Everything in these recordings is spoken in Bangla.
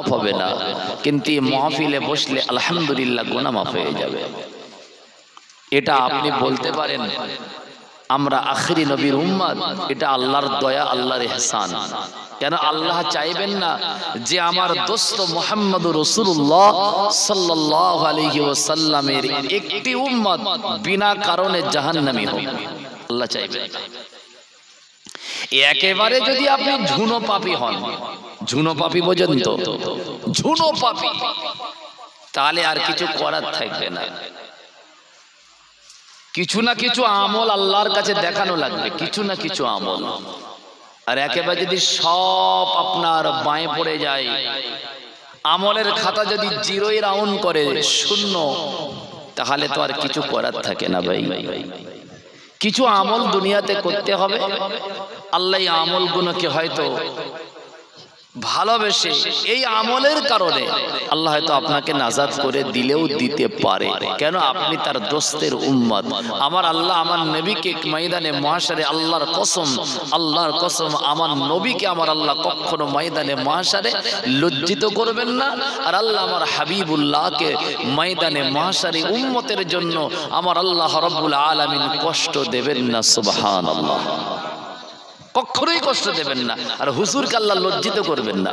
মাফ হবে না, কিন্তু এই মাহফিলে বসলে আলহামদুলিল্লাহ গুনাহ মাফ হয়ে যাবে। এটা আপনি বলতে পারেন আমরা আখিরি নবীর উম্মত, এটা আল্লাহর দয়া, আল্লাহর ইহসান। কেন আল্লাহ চাইবেন না যে আমার দোস্ত মুহাম্মদুর রাসূলুল্লাহ সাল্লাল্লাহু আলাইহি ওয়াসাল্লামের একটি উম্মত বিনা কারণে জাহান্নামী হোক? আল্লাহ চাইবেন না। একেবারে যদি আপনি ঝুনো পাপী হন, ঝুনো পাপী বোঝেন তো, ঝুনো পাপী, তাহলে আর কিছু করার থাকবে না। কিছু না কিছু আমল আল্লাহর কাছে দেখানো লাগবে, কিছু না কিছু আমল। আর একেবারে যদি সব আপনার বাঁয়ে পড়ে যায়, আমলের খাতা যদি জিরোই রাউন্ড করে শূন্য, তাহলে তো আর কিছু করার থাকে না ভাই। কিছু আমল দুনিয়াতে করতে হবে। আল্লাহ এই আমলগুলোকে হয়তো ভালোবেসে এই আমলের কারণে আল্লাহ হয়তো আপনাকে নাজাত করে দিলেও দিতে পারে। কেন? আপনি তার দোস্তের উম্মত। আমার আল্লাহ আমার নবীকে ময়দানে মহাশারে, আল্লাহর কসম, আল্লাহর কসম, আমার নবীকে আমার আল্লাহ কখনো ময়দানে মহাশারে লজ্জিত করবেন না। আর আল্লাহ আমার হাবিবুল্লাহকে ময়দানে মহাশারে উম্মতের জন্য আমার আল্লাহ রাব্বুল আলামিন কষ্ট দেবেন না। সুবহানাল্লাহ, কখনোই কষ্ট দেবেন না। আর হুজুরকে আল্লাহ লজ্জিত করবেন না।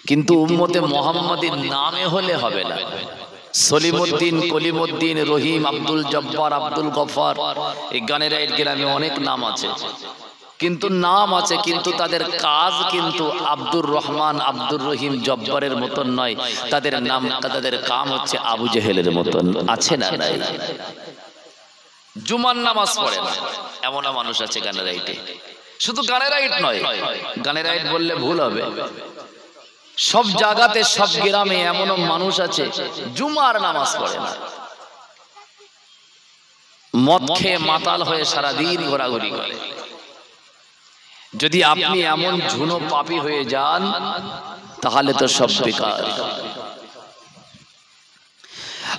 কিন্তু উম্মতে মুহাম্মাদীর নামে হলে হবে না। সলিমউদ্দিন, কলিমউদ্দিন, রহিম, আব্দুল জব্বার, আব্দুল গফফার, এই গানের গ্রামে অনেক নাম আছে, কিন্তু নাম আছে, কিন্তু তাদের কাজ কিন্তু আব্দুর রহমান, আব্দুর রহিম, জব্বারের মতন নয়। তাদের নাম, তাদের কাম হচ্ছে আবু জেহেলের মতন। আছে না নাই? জুমার নামাজ পড়ে না, এমন মানুষ আছে গানের রাইটে। শুধু গানের রাইট নয়, গানের রাইট বললে ভুল হবে, সব জায়গাতে, সব গ্রামে এমন মানুষ আছে জুমার নামাজ পড়ে না, মদ খেয়ে মাতাল হয়ে সারাদিন ঘোরাঘুরি করে। যদি আপনি এমন ঝুনো পাপী হয়ে যান, তাহলে তো সব বেকার।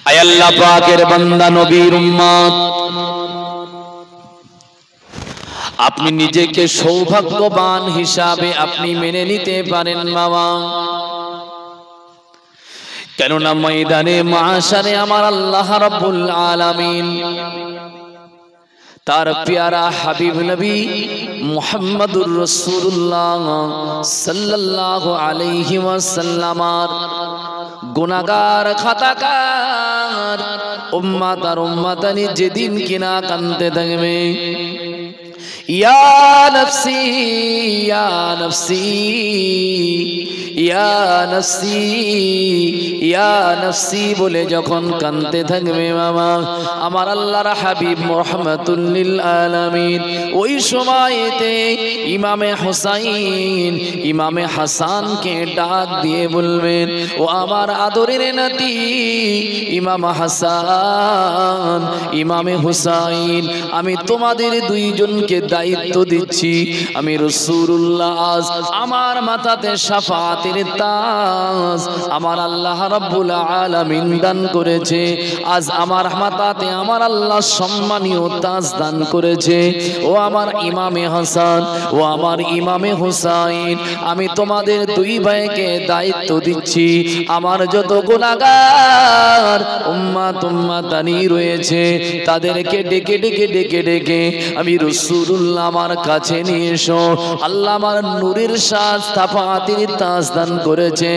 আয় আল্লাহ পাকের বান্দা, নবীর উম্মত, আপনি নিজেকে সৌভাগ্যবান হিসাবে আপনি মেনে নিতে পারেন বাবা। কেননা ময়দানে মাশারে আমার আল্লাহ রাব্বুল আলামিন তার প্যারা হাবিব নবী মুহাম্মদুর রাসূলুল্লাহ সাল্লাল্লাহু আলাইহি ওয়াসাল্লামার গুনাহগার খাতাকার উম্মত আর উম্মতানি যেদিন কিনা কাঁদতে থাকবে, ইয়া নফসি ইয়া নফসি ইয়া নফসি ইয়া নফসি বলে যখন কাঁদতে থাকবে বাবা, আমার আল্লাহর হাবিব রাহমাতুল লিল আলামিন ওই সময়তে ইমামে হুসাইন, ইমামে হাসানকে ডাক দিয়ে বলবেন, ও আমার আদরের নাতি ইমাম হাসান, ইমামে হুসাইন, আমি তোমাদের দুইজনকে দায়িত্ব দিচ্ছি। আমি রাসূলুল্লাহ আজ আমার মাথাতে শাফাআতের তাজ আমার আল্লাহ রাব্বুল আলামিন দান করেছে। আজ আমার মাথাতে আমার আল্লাহ সম্মানীয় তাজ দান করেছে। ও আমার ইমামে হাসান, ও আমার ইমামে হুসাইন, আমি তোমাদের দুই ভাইকে দায়িত্ব দিচ্ছি। আমার যত গুনাহগার উম্মত উম্মতানি রয়েছে, তাদেরকে ডেকে ডেকে ডেকে ডেকে আমি রাসূলুল্লাহ আমার কাছে নিয়ে এসো। আল্লাহ আমার নূরের সাজ শাফাআতের তাজ দান করেছে।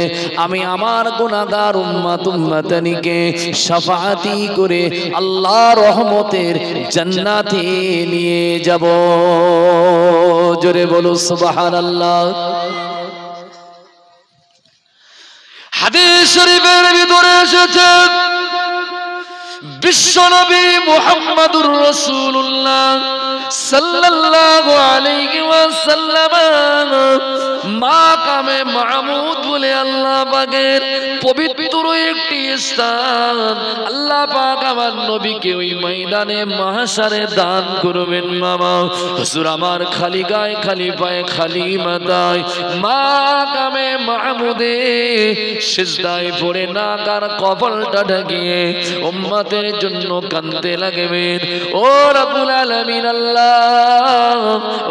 আমি আমার গুনাহগার উম্মত উম্মতানিকে শাফাআতি করে আল্লাহ রহমতের জান্নাতে নিয়ে যাব। জোরে বলো সুবহানাল্লাহ। হাদিস শরীফের ভিতরে এসেছে, বিশ্বনবী মুহাম্মদুর রাসূলুল্লাহ সাল্লাল্লাহু আলাইহি ওয়াসাল্লাম মাকামে মাহমুদ বলে আল্লাহ পাকের পবিত্র একটি স্থান, আল্লাহ পাক আমার নবীকে ওই ময়দানে মাহশারে দান করবেন। মামা হুজুর আমার খালি গায়ে, খালি পায়ে, খালি মাথায় মাকামে মাহমুদে সিজদায় পড়ে নাকার কপালটা ঢাকিয়ে উম্মতের জন্য কাঁদতে লাগবেন। ও রব্বুল আলামিন আল্লাহ,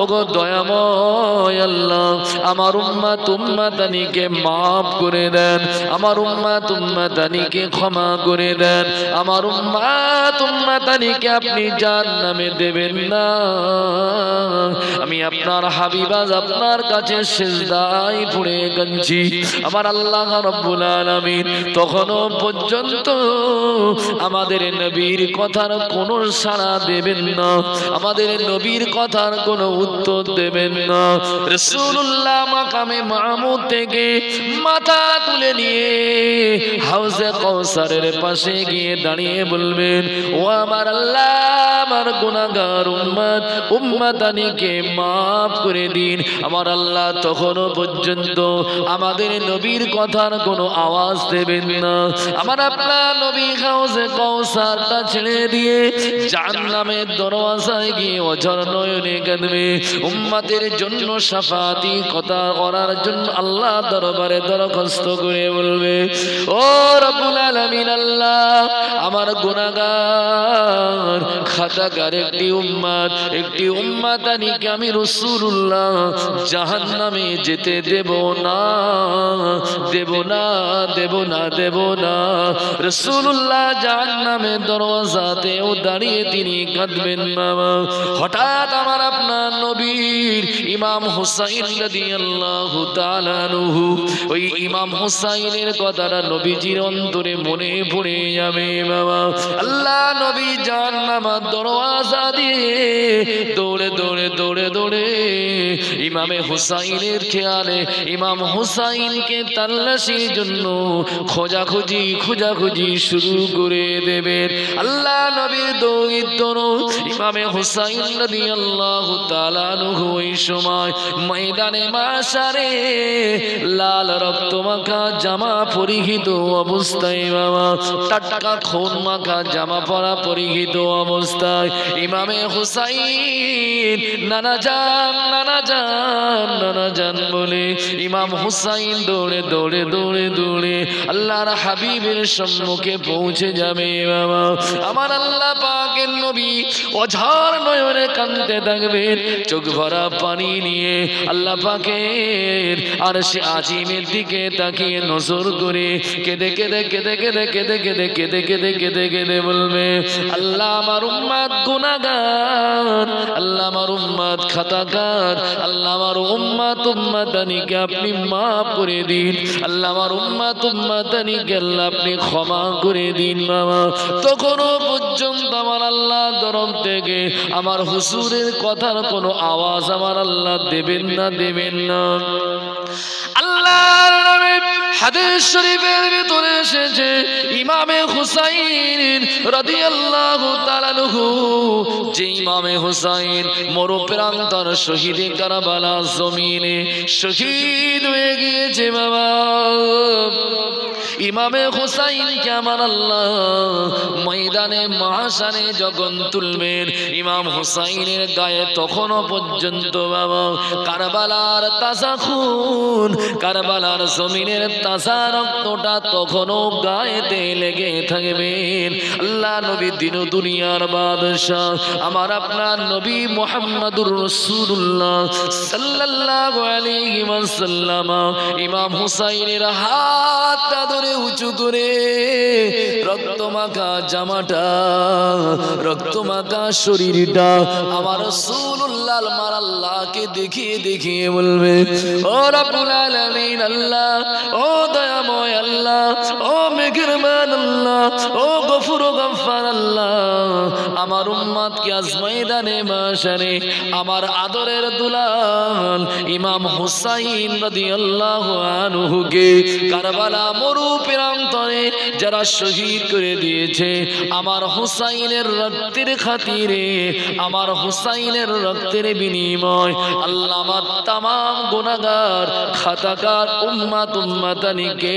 ওগো দয়াময় আল্লাহ, আমার উম্মত উম্মতানিকে মাফ করে দেন, আমার উম্মত উম্মতানিকে ক্ষমা করে দেন, আমার উম্মত উম্মতানিকে আপনি জাহান্নামে দেবেন না। আমি আপনার হাবিব আজ আপনার কাছে সিজদায় পড়ে কাঁদছি। আমার আল্লাহ রাব্বুল আলামিন তখনও পর্যন্ত আমাদের নবীর কথার কোনো সাড়া দেবেন না, আমাদের নবীর কথার কোনো উত্তর দেবেন না। রাসূলুল্লাহ মাকামে মাহমুদ থেকে মাথা তুলে নিয়ে হাউজে কাউসারের পাশে গিয়ে দাঁড়িয়ে বলবেন, ও আমার আল্লাহ, আমার গুনাহগার উম্মত উম্মতানিকে মাফ করে দিন। আমার আল্লাহ তখনও পর্যন্ত আমাদের নবীর কথার কোনো আওয়াজ দেবেন না। আমার আপনার নবী হাউজে কাউসারটা ছেড়ে দিয়ে জাহান্নামের দরওয়াজায় গিয়ে অঝর নয়নে কাঁদবে, উম্মতের জন্য শাফাতি কথা করার জন্য আল্লাহ দরবারে দরখাস্ত করে বলবে, ও রব্বুল আলামিন আল্লাহ, আমার গুনাহগার খাতাকার একটি উম্মতানিকে আমি রাসূলুল্লাহ জাহান্নামে যেতে দেব না, দেব না, দেব না, দেব না। রাসূলুল্লাহ জাহান্নামের দরওয়াজাতেও দাঁড়িয়ে তিনি কাঁদবেন বাবা। হঠাৎ আমার আপনার নবীর ইমাম হুসাইন রাদিয়াল্লাহু তাআলা আনহু, ওই ইমাম হুসাইনের কথাটা নবীজির অন্তরে মনে পড়ে যাবে বাবা। আল্লাহ নবী জাহান্নামের দরওয়াজা দিয়ে দৌড়ে দৌড়ে দৌড়ে দৌড়ে ইমামে হুসাইনের খেয়ালে ইমাম হুসাইনকে তালাশির জন্য খোঁজাখুঁজি শুরু করে দেবেন। আল্লাহ নবীর দৌড় ইমামে হুসাইন রাদিয়াল্লাহু তাআলা আনহু ওই সময় ময়দানে মাশারে লাল রক্তমাখা জামা পরিহিত অবস্থায় বাবা, টাটকা খুন মাখা জামা পরা পরিহিত অবস্থায় ইমামে হুসাইন নানা জান নানা জান নানা জান বলে ইমাম হুসাইন দৌড়ে দৌড়ে দৌড়ে দৌড়ে আল্লাহর হাবিবের সম্মুখে পৌঁছে যাবে বাবা। আমার আল্লাহ পাকের নবী অঝর নয়নে কাঁদতে থাকবেন, চোখ ভরা পানি নিয়ে আল্লাহ পাকের আরশে আজিমের দিকে তাকিয়ে নজর করে কেঁদে কেঁদে কেঁদে কেঁদে কেঁদে কেঁদে কেঁদে কেঁদে কেঁদে কেঁদে বলবে, আল্লাহ আমার উম্মত গুনাহগার, আল্লাহ আমার উম্মত খাতাকার, আল্লাহ আমার উম্মত উম্মতানিকে আপনি মাফ করে দিন, আল্লাহ আমার উম্মত উম্মতানিকে আল্লাহ আপনি ক্ষমা করে দিন বাবা। তখনও পর্যন্ত আমার আল্লাহ তরফ থেকে আমার হুজুরের কথার কোনো আওয়াজ আমার আল্লাহ দেবেন না, দেবেন না। আল্লাহর নবী হাদিস শরীফের ভিতরে এসেছে, ইমামে হুসাইন রাদিয়াল্লাহু তাআলা আনহু, যে ইমামে হুসাইন মরুপ্রান্তর শহীদে কারবালা জমিনে শহীদ হয়ে গিয়েছে বাবা। ইমামে হুসাইনকে আমার আল্লাহ ময়দানে মাহশারে যখন তুলবেন, ইমাম হুসাইনের গায়ে তখনও পর্যন্ত বাবা কারবালার তাজা খুন, কারবালার জমিনের তাজা রক্তটা তখনও গায়েতে লেগে থাকবেন। আল্লাহ নবী দিন দুনিয়ার বাদশাহ আমার আপনার নবী মুহাম্মদুর রাসূলুল্লাহ সাল্লাল্লাহু আলাইহি ওয়াসাল্লাম ইমাম হুসাইনের হাতটা ধরে উঁচু করে রক্তমাখা জামাটা, রক্তমাখা শরীরটা আমার রাসূলুল্লাহ আমার আল্লাহকে দেখিয়ে দেখিয়ে বলবে, ও রব্বুল আলামিন আল্লাহ, ও দয়াময় আল্লাহ, ও মেহেরবান আল্লাহ, ও গফুর গফফার আল্লাহ, আমার উম্মতকে আজ ময়দানে মাশারে আমার আদরের দুলাল ইমাম হুসাইন রাদিয়াল্লাহু আনহুকে কারবালা মরু প্রান্তরে যারা শহীদ করে দিয়েছে, আমার হুসাইনের রক্তের খাতিরে, আমার হুসাইনের রক্তের বিনিময় আল্লাহ আমার তামাম গুনাহগার খাতাকার উম্মত উম্মতানিকে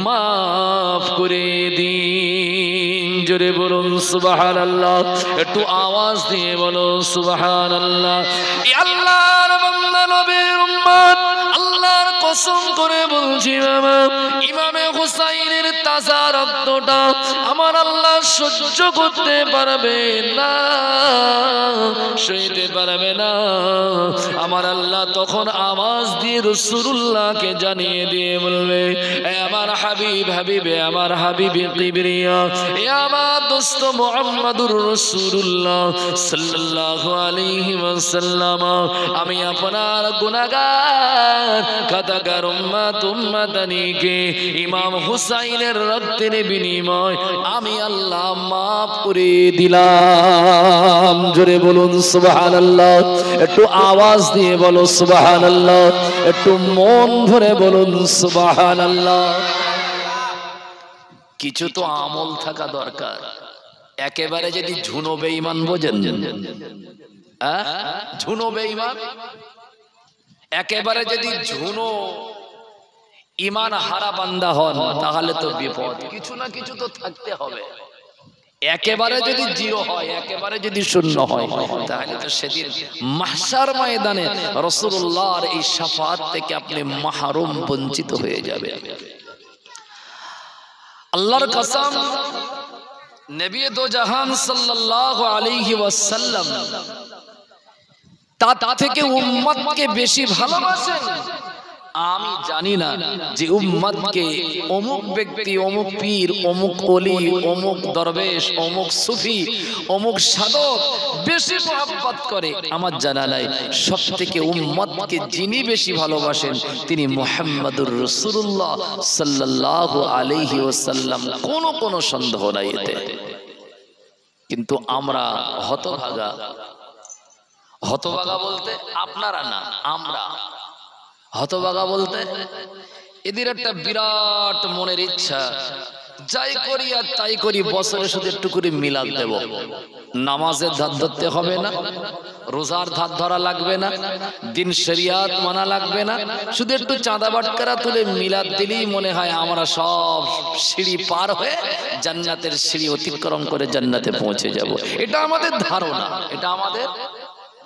মাফ করে দিন। জোরে বলুন সুবহানাল্লাহ, একটু আওয়াজ দিয়ে বলো সুবহানাল্লাহ। আল্লাহর বান্দা নবীর উম্মত আল্লাহ আল্লাহর কসম করে বলছি মামা, ইমামে হুসাইনের তাজা রক্তটা আমার আল্লাহ সহ্য করতে পারবে না, সইতে পারবে না। আমার আল্লাহ তখন আওয়াজ দিয়ে রাসূলুল্লাহকে জানিয়ে দিয়ে বলবে, এ আমার হাবিব, হাবিবে আমার হাবিবে কিবরিয়া, এ আমার দোস্ত মুহাম্মদুর রাসূলুল্লাহ সাল্লাল্লাহু আলাইহি ওয়াসাল্লাম, আমি আপনার গুনাহগার খাতাকার উম্মতানিকে ইমাম হুসাইনের রক্তের বিনিময় আমি আল্লাহ মাফ করে দিলাম। জোরে বলুন সুবহানাল্লাহ, একটু আওয়াজ দিয়ে বলো সুবহানাল্লাহ, একটু মন ভরে বলুন সুবহানাল্লাহ। কিছু তো আমল থাকা দরকার। একেবারে যদি ঝুনো বেঈমান, বোঝেন ঝুনো বেঈমান, একেবারে যদি ঝুনো ঈমান হারা বান্দা হন তাহলে তো বিপদ, কিছু না কিছু তো থাকতে হবে। একেবারে যদি জিরো হয়, একেবারে যদি শূন্য হয়, তাহলে তো সেদিন মাহশার ময়দানে রাসূলুল্লাহর এই শাফাআত থেকে আপনি মাহরুম, বঞ্চিত হয়ে যাবে। আল্লাহর কসম, নবী দো জাহান সাল্লাল্লাহু আলাইহি ওয়াসাল্লাম তা থেকে উম্মতকে বেশি ভালোবাসেন। আমি জানি না যে উম্মতকে অমুক ব্যক্তি, অমুক পীর, অমুক ওলি, অমুক দরবেশ, অমুক সুফি, অমুক সাধক বেশি মহব্বত করে, আমার জানা নাই। সবথেকে উম্মতকে যিনি বেশি ভালোবাসেন তিনি মুহাম্মদুর রাসূলুল্লাহ সাল্লাল্লাহু আলাইহি ওয়াসাল্লাম, কোনো সন্দেহ নাই এতে। কিন্তু আমরা হতভাগা, হতভাগা বলতে আপনারা না, আমরা হতভাগা বলতে এদের একটা বিরাট মনের ইচ্ছা, যাই করি আর তাই করি, বছরে শুধু একটু করে মিলাদ দেব। নামাজের ধার ধরতে হবে না, রোজার ধার ধরা লাগবে না, দিন শরিয়াত মানা লাগবে না, শুধু একটু চাঁদা বাটকারা তুলে মিলাদ দিলেই মনে হয় আমরা সব সিঁড়ি পার হয়ে জান্নাতের সিঁড়ি অতিক্রম করে জান্নাতে পৌঁছে যাব। এটা আমাদের ধারণা, এটা আমাদের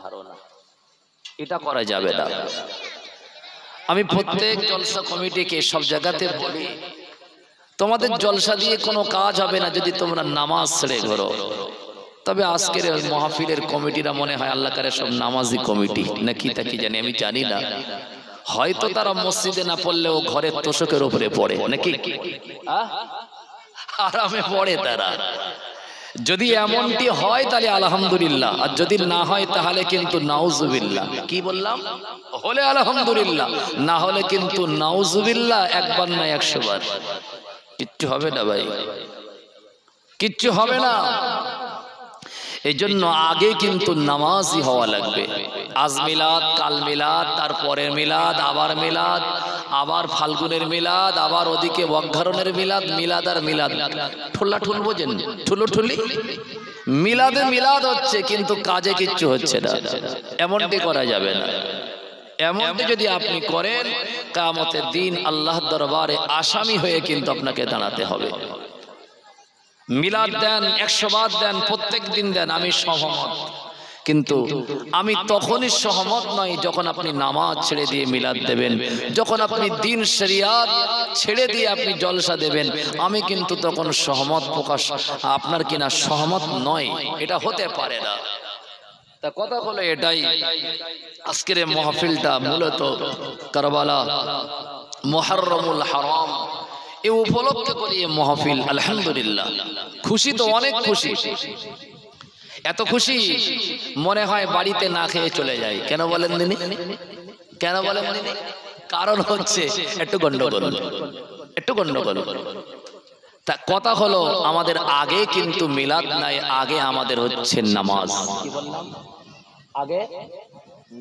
ধারণা, এটা করা যাবে না। আমি প্রত্যেক জলসা কমিটিকে সব জায়গাতে বলি, তোমাদের জলসা দিয়ে কোনো কাজ হবে না যদি তোমরা নামাজ ছেড়ে ঘোরো। তবে আজকের ওই মাহফিলের কমিটিরা মনে হয় আল্লাহ করে সব নামাজি কমিটি নাকি তা কি জানি, আমি জানি না। হয়তো তারা মসজিদে না পড়লেও ঘরের তোষকের উপরে পড়ে নাকি, আরামে পড়ে তারা। যদি এমনটি হয় তাহলে আলহামদুলিল্লাহ, আর যদি না হয় তাহলে কিন্তু নাউজুবিল্লাহ। কি বললাম? হলে আলহামদুলিল্লাহ, না হলে কিন্তু নাউজুবিল্লাহ। একবার না 100 বার। কিচ্ছু হবে না ভাই, কিচ্ছু হবে না। এই জন্য আগে কিন্তু নামাজই হওয়া লাগবে। আজ মিলাদ, কাল মিলাদ, তারপরের মিলাদ, আবার মিলাদ, আবার ফাল্গুনের মিলাদ, আবার ওদিকে বকঘরনের মিলাদ, মিলাদ আর মিলাদ, ঠোলা ঠুল, বোঝেন, ঠুলোঠুলি মিলাদে মিলাদ হচ্ছে, কিন্তু কাজে কিচ্ছু হচ্ছে না। এমনটি করা যাবে না। এমনটি যদি আপনি করেন, কিয়ামতের দিন আল্লাহর দরবারে আসামি হয়ে কিন্তু আপনাকে দাঁড়াতে হবে। মিলাদ দেন, 100 বার দেন, প্রত্যেক দিন দেন, আমি সহমত। কিন্তু আমি তখনই সহমত নই যখন আপনি নামাজ ছেড়ে দিয়ে মিলাদ দেবেন, যখন আপনি দিন শরিয়াত ছেড়ে দিয়ে আপনি জলসা দেবেন। আমি কিন্তু তখন সহমত প্রকাশ, আপনার কিনা সহমত নয়, এটা হতে পারে না। তা কথা হলো এটাই, আজকের মাহফিলটা মূলত কারবালা, মুহররমুল হারাম, এই উপলক্ষে করি এই মাহফিল। আলহামদুলিল্লাহ, খুশি তো অনেক খুশি। এত খুশি মনে হয় বাড়িতে না খেয়ে চলে যায়। কেন বলেন দিনি? কেন বলেন দিনি? কারণ হচ্ছে একটু গন্ডগোল, একটু গন্ডগোল। তা কথা হলো, আমাদের আগে কিন্তু মিলাদ নাই, আগে আমাদের হচ্ছে নামাজ। কি বললাম? আগে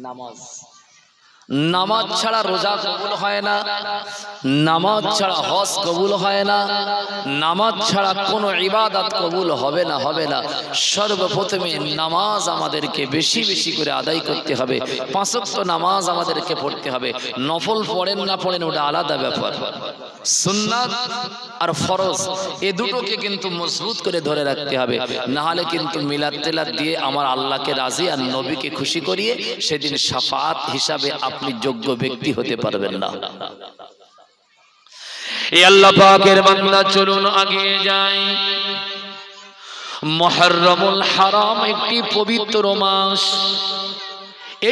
নামাজ। নামাজ ছাড়া রোজা কবুল হয় না, নামাজ ছাড়া হজ কবুল হয় না, নামাজ ছাড়া কোনো ইবাদত কবুল হবে না, হবে না। সর্বপ্রথমে নামাজ আমাদেরকে বেশি বেশি করে আদায় করতে হবে। 5 ওয়াক্ত নামাজ আমাদেরকে পড়তে হবে। নফল পড়েন না পড়েন ওটা আলাদা ব্যাপার, সুন্নাত আর ফরজ এই দুটোকে কিন্তু মজবুত করে ধরে রাখতে হবে, না হলে কিন্তু মিলাদ টিলাদ দিয়ে আমার আল্লাহকে রাজি আর নবীকে খুশি করিয়ে সেদিন শাফাত হিসাবে আপনি যোগ্য ব্যক্তি হতে পারবেন না। এই আল্লাহ পাকের বান্দা চলুন আগে যাই। মুহররমুল হারাম একটি পবিত্র মাস।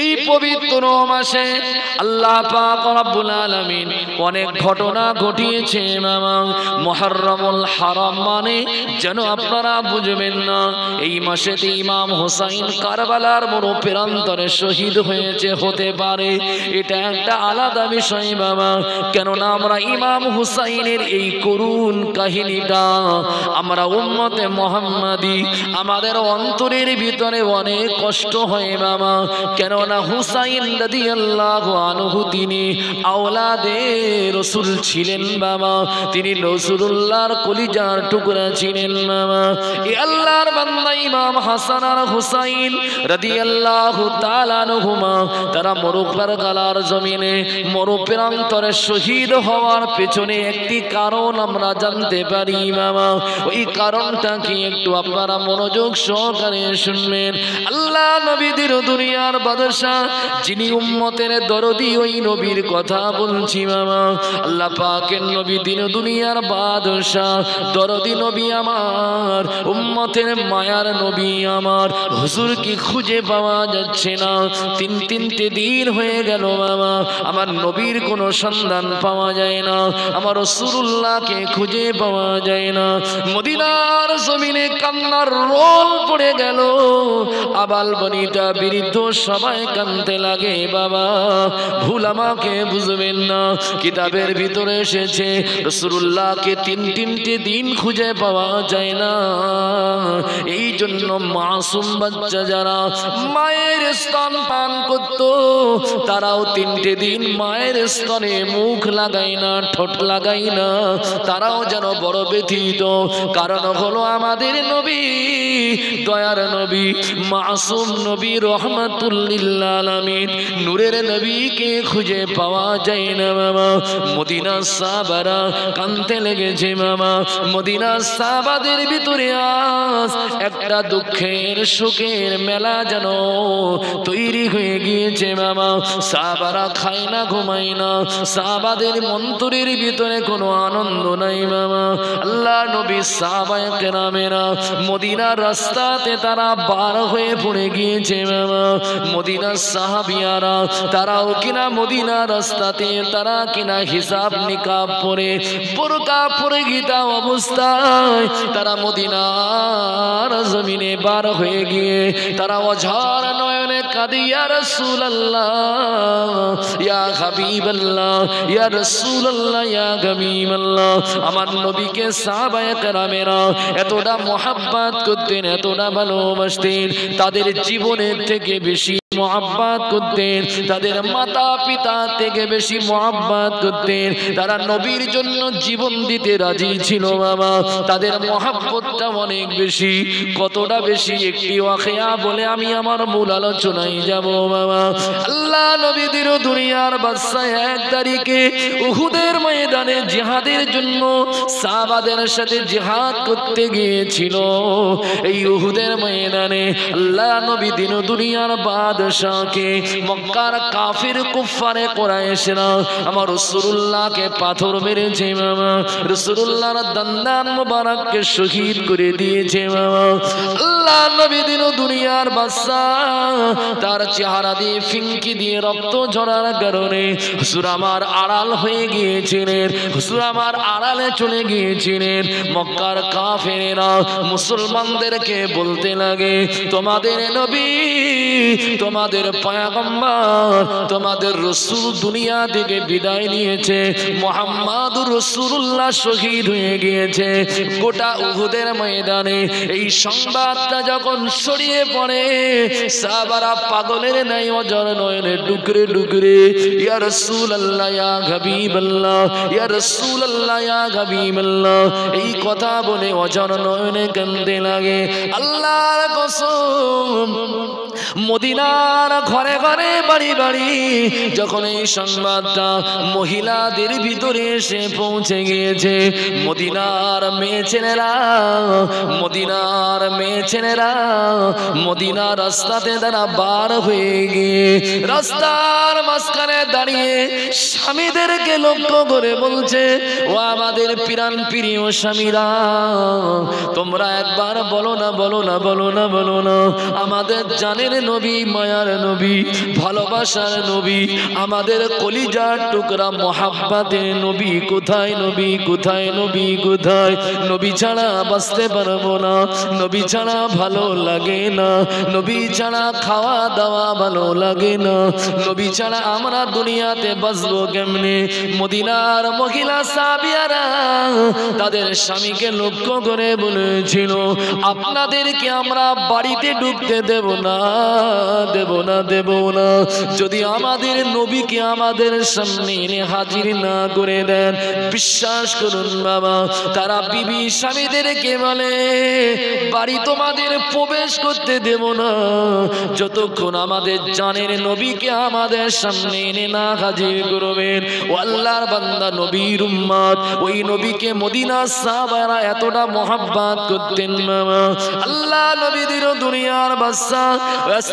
এই পবিত্র মাসে আল্লাহ পাক রব্বুল আলামিন অনেক ঘটনা ঘটিয়েছে মামা। মুহররমুল হারাম মানে যেন আপনারা বুঝবেন না এই মাসেতে ইমাম হোসাইন কারবালার মরু প্রান্তরে শহীদ হয়েছে, হতে পারে এটা একটা আলাদা বিষয় মামা। কেননা আমরা ইমাম হুসাইনের এই করুণ কাহিনীটা আমরা উম্মতে মুহাম্মাদি আমাদের অন্তরের ভিতরে অনেক কষ্ট হয় মামা। কেন না হুসাইন রাদিয়াল্লাহু আনহু তিনি আওলাদে রাসূল ছিলেন বাবা, তিনি রাসূলুল্লাহর কলিজার টুকরা ছিলেন বাবা। এই আল্লাহর বান্দা ইমাম হাসান আর হুসাইন রাদিয়াল্লাহু তাআলা আনহুমা তারা মরুকবার গালার জমিনে মরু প্রান্তরে শহীদ হওয়ার পেছনে একটি কারণ আমরা জানতে পারি বাবা। ওই কারণটা কি একটু আপনারা মনোযোগ সহকারে শুনবেন। আল্লাহ নবীদের দুনিয়ার বাদশা যিনি উম্মতের দরদি ওই নবীর কথা বলছি মামা। আল্লাহ পাকের নবী দিন দুনিয়ার বাদশা দরদি নবী আমার, উম্মতের মায়ার নবী আমার। হুজুর কি খুঁজে পাওয়া যাচ্ছে না? তিনটে দিন হয়ে গেল মামা, আমার নবীর কোনো সন্ধান পাওয়া যায় না, আমার রাসূলুল্লাহকে খুঁজে পাওয়া যায় না। মদিনার জমিনে কান্নার রোল পড়ে গেল, আবাল বনিতা বৃদ্ধ সবাই কাঁদতে লাগে বাবা। ভুল আমাকে বুঝবেন না, কিতাবের ভিতরে এসেছে রাসূলুল্লাহকে তিনটে দিন খুঁজে পাওয়া যায় না। এই জন্য মাসুম বাচ্চা যারা মায়ের স্তন পান করত তারাও তিনটে দিন মায়ের স্তনে মুখ লাগাই না, ঠোঁট লাগাই না, তারাও যেন বড় ব্যথিত। কারণ হলো আমাদের নবী, দয়ার নবী, মাসুম নবী, রহমাতুল লিল আলামিন, নূরের নবীকে খুঁজে পাওয়া যায় না মামা। মদিনার সাহাবারা কাঁদতে লেগেছে মামা। মদিনার সাহাবাদের ভিতরে আজ একটা দুঃখের শোকের মেলা যেন তৈরি হয়ে গিয়েছে মামা। সাহাবারা খায় না, ঘুমায় না, সাহাবাদের মন্তরের ভিতরে কোনো আনন্দ নাই মামা। আল্লাহ নবী সাহাবায়ে কেরামেরা মদিনার রাস্তাতে তারা বার হয়ে পড়ে গিয়েছে মামা। মদিনার সাহাবিয়ারা তারাও কিনা মদিনার রাস্তাতে তারা কিনা হিসাব নিকাব পরে বোরকা পরে গীতা অবস্থায় তারা মদিনার জমিনে বার হয়ে গিয়ে তারা অঝার নয়নে কাঁদে, ইয়া রাসূলুল্লাহ, ইয়া হাবিবাল্লাহ, ইয়া রাসূলুল্লাহ, ইয়া হাবিবাল্লাহ। আমার নবীকে সাহাবায়ে কেরামেরা এতটা মোহাব্বত করতেন, এতটা ভালোবাসতেন, তাদের জীবনের থেকে বেশি মোহাব্বত করতেন, তাদের মাতা পিতা থেকে বেশি মোহাব্বত করতেন। তারা নবীর জন্য জীবন দিতে রাজি ছিল বাবা। তাদের মোহাব্বতটা অনেক বেশি। কতটা বেশি একটি ওয়াকিয়া বলে আমি আমার মূল আলোচনায় যাব বাবা। আল্লাহ নবীদের দুনিয়ার বাদশা 1 তারিখে উহুদের ময়দানে জিহাদের জন্য সাহাবাদের সাথে জিহাদ করতে গিয়েছিল। এই উহুদের ময়দানে আল্লাহ নবী দিন দুনিয়ার বাদশাকে মক্কার কাফির কুফারে কুরাইশরা আমার রাসূলুল্লাহকে পাথর মেরেছে মামা। রাসূলুল্লাহর দন্দান মুবারককে শহীদ করে দিয়েছে মামা। আল্লাহ নবী দিন দুনিয়ার বাদশা তার চেহারা দিয়ে ফিনকি দিয়ে রক্ত ঝরার কারণে হুজুর আমার আড়াল হয়ে গিয়েছিলেন, হুজুর আমার আড়ালে চলে গিয়েছিলেন। মক্কার কাফেরেরা মুসলমানদেরকে বলতে লাগে, তোমাদের নবী, তোমাদের পয়গম্বর, তোমাদের রাসূল দুনিয়া থেকে বিদায় নিয়েছে, মুহাম্মাদুর রাসূলুল্লাহ শহীদ হয়ে গিয়েছে। গোটা উহুদের ময়দানে এই সংবাদটা যখন ছড়িয়ে পড়ে সাহাবারা পাগলের ন্যায় অঝর নয়নে ডুকরে ডুকরে ইয়া রাসূলুল্লাহ, ইয়া হাবিবাল্লাহ, ইয়া রাসূলুল্লাহ, ইয়া হাবিবাল্লাহ এই কথা বলে অঝর নয়নে কাঁদতে লাগে। আল্লাহর কসম মদিনার ঘরে ঘরে বাড়ি বাড়ি যখন এই সংবাদটা মহিলাদের ভিতরে এসে পৌঁছে গিয়েছে, মদিনার মেয়ে ছেলেরা, মদিনার মেয়ে ছেলেরা মদিনার রাস্তাতে তারা বার হয়ে গিয়ে রাস্তার মাঝখানে দাঁড়িয়ে স্বামীদেরকে লক্ষ্য করে বলছে, ও আমাদের প্রাণ প্রিয় স্বামীরা, তোমরা একবার বলো না, বলো না, বলো না, বলো না, আমাদের জানের নবী, মায়ার নবী, ভালোবাসার নবী, আমাদের কলিজার টুকরা মোহাব্বতের নবী কোথায়, নবী কোথায়, নবী কোথায়? নবী ছাড়া বাঁচতে পারবো না, নবী ছাড়া ভালো লাগে না, নবী ছাড়া খাওয়া দাওয়া ভালো লাগে না, নবী ছাড়া আমরা দুনিয়াতে বাঁচবো কেমনে? মদিনার মহিলা সাহাবিয়ারা তাদের স্বামীকে লক্ষ্য করে বলেছিল, আপনাদেরকে আমরা বাড়িতে ঢুকতে দেব না, দেব না, দেব না, যদি আমাদের নবীকে আমাদের সামনে এনে হাজির না করে দেন। বিশ্বাস করুন বাবা, তারা বিবি স্বামীদেরকে বলে, বাড়ি তোমাদের প্রবেশ করতে দেব না যতক্ষণ আমাদের জানের নবীকে আমাদের সামনে এনে না হাজির করবেন। ও আল্লাহর বান্দা, নবীর উম্মত, ওই নবীকে মদিনার সাহাবারা এতটা মহব্বত করতেন বাবা। আল্লাহ নবীদের দুনিয়ার বাদশা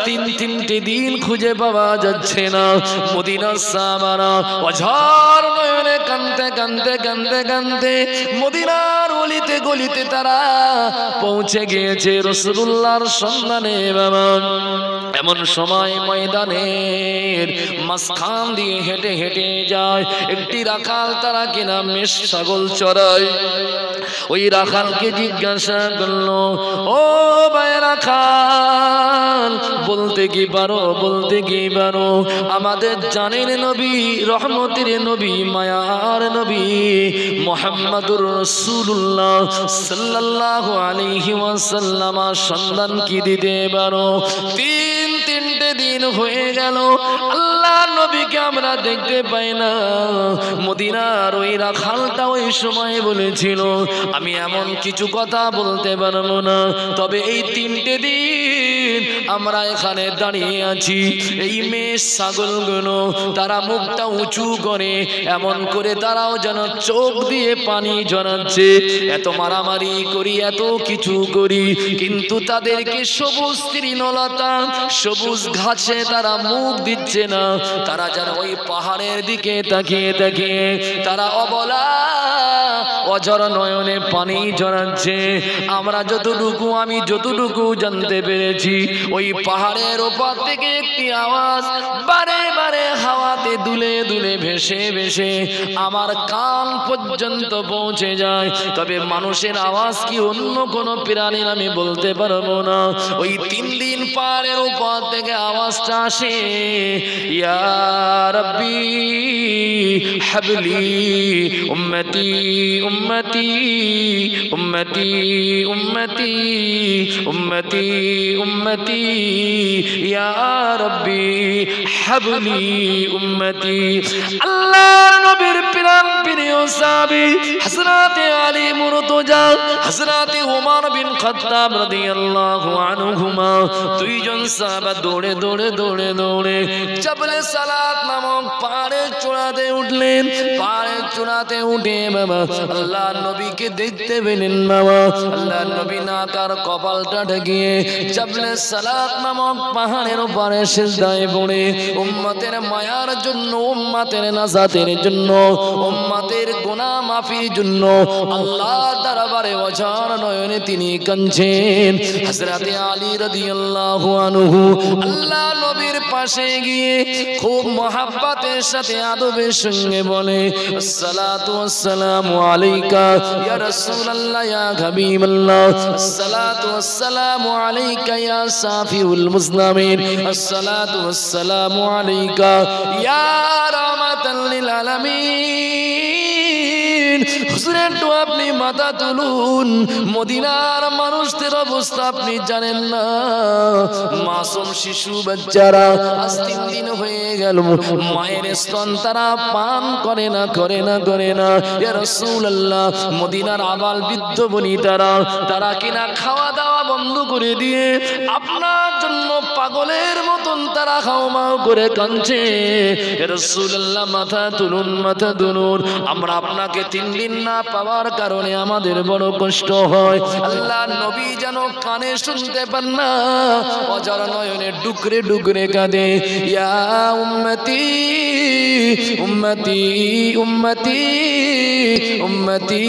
তিনটে দিন খুঁজে পাওয়া যাচ্ছে না। মদিনার সাহাবারা অঝর নয়নে কাঁদতে কাঁদতে কাঁদতে কাঁদতে মদিনার অলিতে গলিতে তারা পৌঁছে গিয়েছে রাসূলুল্লাহর সন্ধানে বাবা। এমন সময় ময়দানের মাঝখান দিয়ে হেঁটে হেঁটে যায় একটি রাখাল, তারা কিনা মেষ ছাগল চড়ায়। ওই রাখালকে জিজ্ঞাসা করলো, ও ভাই রাখাল, বলতে কি পারো, বলতে কি পারো আমাদের জানের নবী, রহমতের নবী, মায়ার নবী মুহাম্মদুর রাসূলুল্লাহ সাল্লাল্লাহু আলাইহি ওয়াসাল্লাম সন্ধান কি দিতে পারো? তিনটে দিন হয়ে গেল আল্লাহর নবীকে আমরা দেখতে পাই না। মদিনার ওই রাখালটা ওই সময় বলেছিল, আমি এমন কিছু কথা বলতে পারবো না, তবে এই 3টে দিন আমরা এখানে দাঁড়িয়ে আছি, এই মেষ ছাগলগুলো তারা মুখটা উঁচু করে এমন করে তারাও যেন চোখ দিয়ে পানি ঝরাচ্ছে। এত মারামারি করি, এত কিছু করি, কিন্তু তাদেরকে সবুজ তৃণলতা, সবুজ ঘাসে তারা মুখ দিচ্ছে না। তারা যেন ওই পাহাড়ের দিকে তাকিয়ে তাকিয়ে তারা অবলা অঝর নয়নে পানি ঝরাচ্ছে। আমরা যতটুকু, আমি যতটুকু জানতে পেরেছি, ওই পাহাড়ের ওপর থেকে একটি আওয়াজ বারে বারে হাওয়াতে দুলে দুলে ভেসে ভেসে আমার কান পর্যন্ত পৌঁছে যায়। তবে মানুষের আওয়াজ কি অন্য কোনো প্রাণীর আমি বলতে পারবো না। ওই 3 দিন পাহাড়ের উপর থেকে আওয়াজটা আসে, ইয়া রাব্বি হাবলি উম্মতি উম্মতি উম্মতি উম্মতি উম্মতি উম্মতি ইয়া রাব্বি হাবলি উম্মতি। আল্লাহর নবীর প্রাণ প্রিয় সাহাবী হযরত আলী মুরতজা, হযরত ওমর বিন খাত্তাব রাদিয়াল্লাহু আনহুমা, দুইজন সাহাবা দৌড়ে দৌড়ে দৌড়ে দৌড়ে জাবলে সালাত নামক পাহাড়ের চূড়াতে উঠলেন। পাহাড়ের চূড়াতে উঠে বাবা আল্লাহর নবীকে দেখতে পেলেন বাবা। আল্লাহর নবী নাকার কপালটা ঢেকিয়ে জাবলে সালাত নামক পাহাড়ের উপরে সিজদায় পড়ে উম্মতের মায়ার জন্য, উম্মতের নাজাতের জন্য, উম্মতের গুনাহ মাফির জন্য আল্লাহর দরবারে অঝর নয়নে তিনি কাঁদছেন। হযরত আলী রাদিয়াল্লাহু আনহু আল্লাহ নবীর পাশে গিয়ে খুব মহব্বতের সাথে আদবের সঙ্গে বলে, আসসালাতু ওয়াসসালামু আলাইকা ইয়া রাসূলুল্লাহ ইয়া হাবিবাল্লাহ, আসসালাতু ওয়াসসালামু আলাইকা ইয়া সাফিউল মুসলিমিন, আসসালাতু ওয়াসসালামু আলাইকা ইয়া রাহমাতাল লিল আলামিন। হুজুর একটু আপনি মাথা তুলুন, মদিনার মানুষদের অবস্থা আপনি জানেন না। মাসুম শিশু বাচ্চারা আজ 3 দিন হয়ে গেল মায়ের স্তন তারা পান করে না, করে না, করে না। ইয়া রাসূলুল্লাহ, মদিনার আবাল বৃদ্ধ বনিতারা তারা কিনা খাওয়া দাওয়া বন্ধ করে দিয়ে আপনার জন্য পাগলের মতন তারা হাওমাও করে কাঁদছে। ইয়া রাসূলুল্লাহ মাথা তুলুন, মাথা তুলুন, আমরা আপনাকে 3 দিন না পাওয়ার কারণে আমাদের বড় কষ্ট হয়। আল্লাহ নবী যেন কানে শুনতে পান না, অজার নয়নে ডুকরে ডুকরে কাঁদে, ইয়া উম্মতি উম্মতি উম্মতি উম্মতি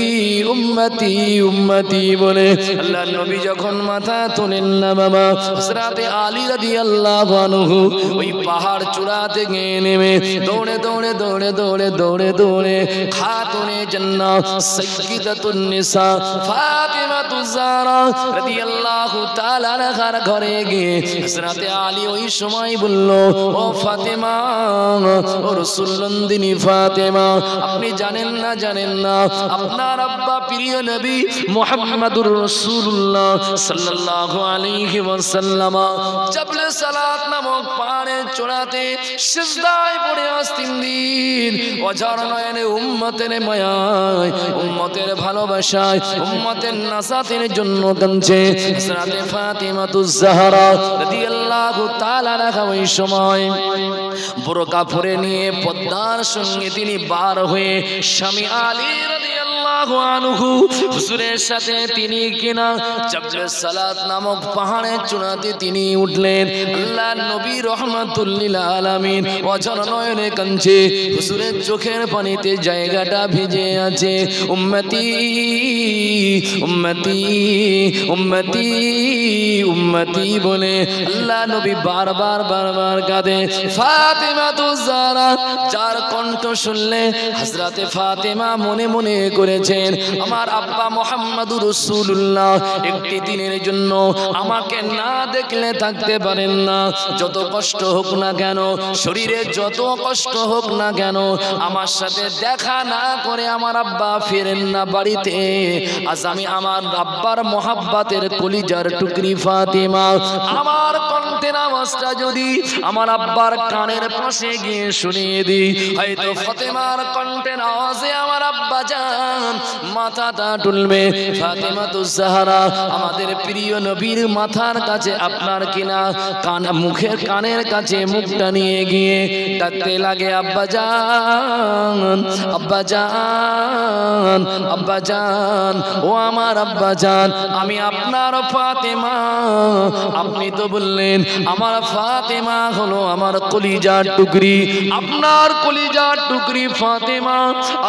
উম্মতি উম্মতি বলে আল্লাহ নবী যখন মাথা তোলেন না বাবা, হযরত আলী রাদিয়াল্লাহু আনহু ওই পাহাড় চূড়া থেকে নেমে দৌড়ে দৌড়ে দৌড়ে দৌড়ে দৌড়ে দৌড়ে খাতুনে জান্নাত সাইয়্যিদাতুন নিসা ফাতিমাতুজ জাহরা রাদিয়াল্লাহু তাআলা আনহার ঘরে গিয়ে হযরত আলী ওই সময় বলল, ও ফাতেমা, ও রাসূলুল্লাহ ফাতেমা, আপনি জানেন না আপনার আব্বা প্রিয় নবী মুহাম্মদুর রাসূলুল্লাহ সাল্লাল্লাহু আলাইহি ওয়াসাল্লাম জাবলে সালাত নামক পাহাড়ে চূড়াতে সিজদায় পড়ে আজ 3 দিন অঝার নয়নে উম্মতের মায়ায়, উম্মতের ভালোবাসায়, উম্মতের নাসাতের জন্য কাঁদছে। হযরত ফাতিমাতুজ জাহরা রাদিয়াল্লাহু তাআলা আনহা ওই সময় বোরকা পরে নিয়ে পদ্মার সঙ্গে তিনি বার হয়ে স্বামী আলী রাদিয়াল্লাহু আনহু হুজুরের সাথে তিনি কিনা জাবলে সালাত নামক পাহাড়ের চূড়াতে তিনি উঠলেন। আল্লাহ নবী রহমাতুল লিল আলামিন অঝর নয়নে কাঁদছে, হুজুরের চোখের পানিতে জায়গাটা ভিজে আছে। উম্মতি উম্মতি উম্মতি উম্মতি বলে আল্লাহ নবী বারবার বারবার কাঁদে। ফাতিমাতুজ জাহরা যার কণ্ঠ শুনলে হযরতে ফাতেমা মনে মনে করেছেন, আমার আব্বা মুহাম্মদুর রাসূলুল্লাহ একটি দিনের জন্য আমাকে না দেখলে থাকতে পারেন না। যত কষ্ট হোক না কেন, শরীরে যত কষ্ট হোক না কেন, আমার সাথে দেখা না করে আমার আব্বা ফেরেন না বাড়িতে। আজ আমি আমার আব্বার মোহাব্বতের কলিজার টুকরি ফাতেমা আমার কণ্ঠের আওয়াজটা যদি আমার আব্বার কানের পাশে গিয়ে শুনিয়ে দিই, হয়তো ফাতেমার কণ্ঠের আওয়াজে আমার আব্বা জান মাথাটা তুলবে। ফাতেমাতুজ জাহরা আমাদের প্রিয় নবীর মাথার কাছে আপনার কিনা মুখের কানের কাছে মুখটা নিয়ে গিয়ে ডাকতে লাগে, আব্বা জান, আব্বা জান, আব্বা জান, ও আমার আব্বা জান, আমি আপনার ফাতেমা। আপনি তো বললেন আমার ফাতেমা হলো আমার কলিজার টুকরি, আপনার কলিজার টুকরি ফাতেমা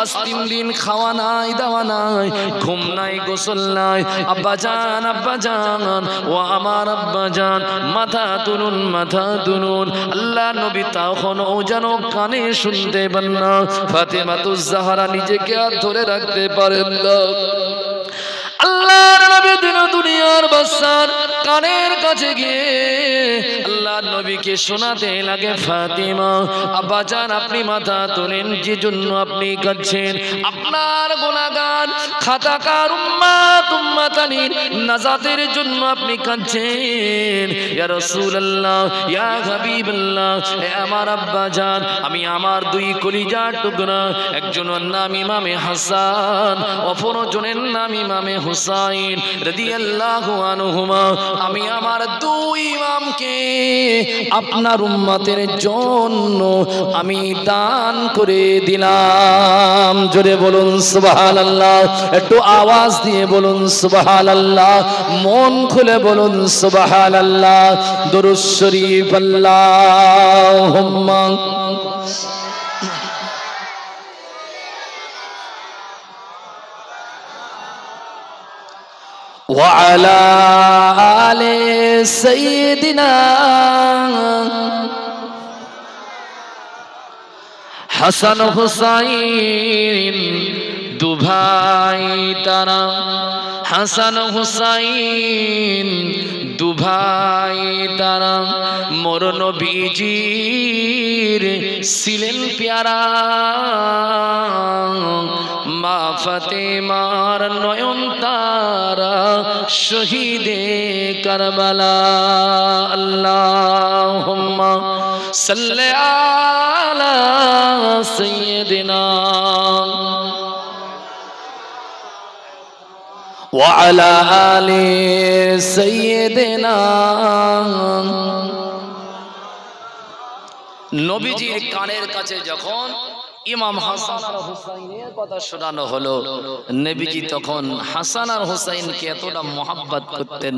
আজ 3 দিন খাওয়া নাই, দাওয়া নাই, ঘুম নাই, গোসল নাই। আব্বা জান, আব্বা জান, ও আমার আব্বা জান, মাথা তুলুন, মাথা তুলুন। আল্লাহ নবী তখনও যেন কানে শুনতে পান না। ফাতেমাতুজ জাহরা নিজেকে আর ধরে রাখতে পারেন না। আল্লাহর নবী দিন দুনিয়ার বাদশার কানের কাছে গিয়ে আল্লাহর নবীকে শোনাতে লাগে, ফাতেমা আব্বা জান আপনি মাথা তোলেন, যে জন্য আপনি কাঁদছেন আপনার গুনাহগার খাতাকার উম্মত উম্মতানির নাজাতের জন্য আপনি কাঁদছেন। ইয়া রাসূলুল্লাহ, ইয়া হাবিবাল্লাহ, হে আমার আব্বা জান, আমি আমার 2 কলিজার টুকরা, একজনের নাম ইমামে হাসান, অপরজনের নাম ইমামে হুসাইন রাদিয়াল্লাহু আনহুমা, আমি আমার 2 ইমামকে আপনার উম্মতের জন্য আমি দান করে দিলাম। জোরে বলুন সুবহানাল্লাহ, একটু আওয়াজ দিয়ে বলুন সুবহানাল্লাহ, মন খুলে বলুন সুবহানাল্লাহ। দুরূদ শরীফ আল্লাহুম্মা وعلى آل سيدنا হাসান হুসাইন দু ভাই তারা, হাসান হুসাইন দু ভাই তারা, মোর নবীজির ছিলেন প্যারা, মা ফাতেমার নয়ন তারা, শহীদে কারবালা। আল্লাহুম্মা সাল্লি আলা সাইয়্যিদিনা ওয়া আলা আলি সাইয়্যিদিনা। নবীজির কানের কাছে যখন ইমাম হাসান আর হুসাইনের কথা শোনানো হলো, নবীজি তখন হাসান আর হুসাইনকে এতটা মোহাব্বত করতেন,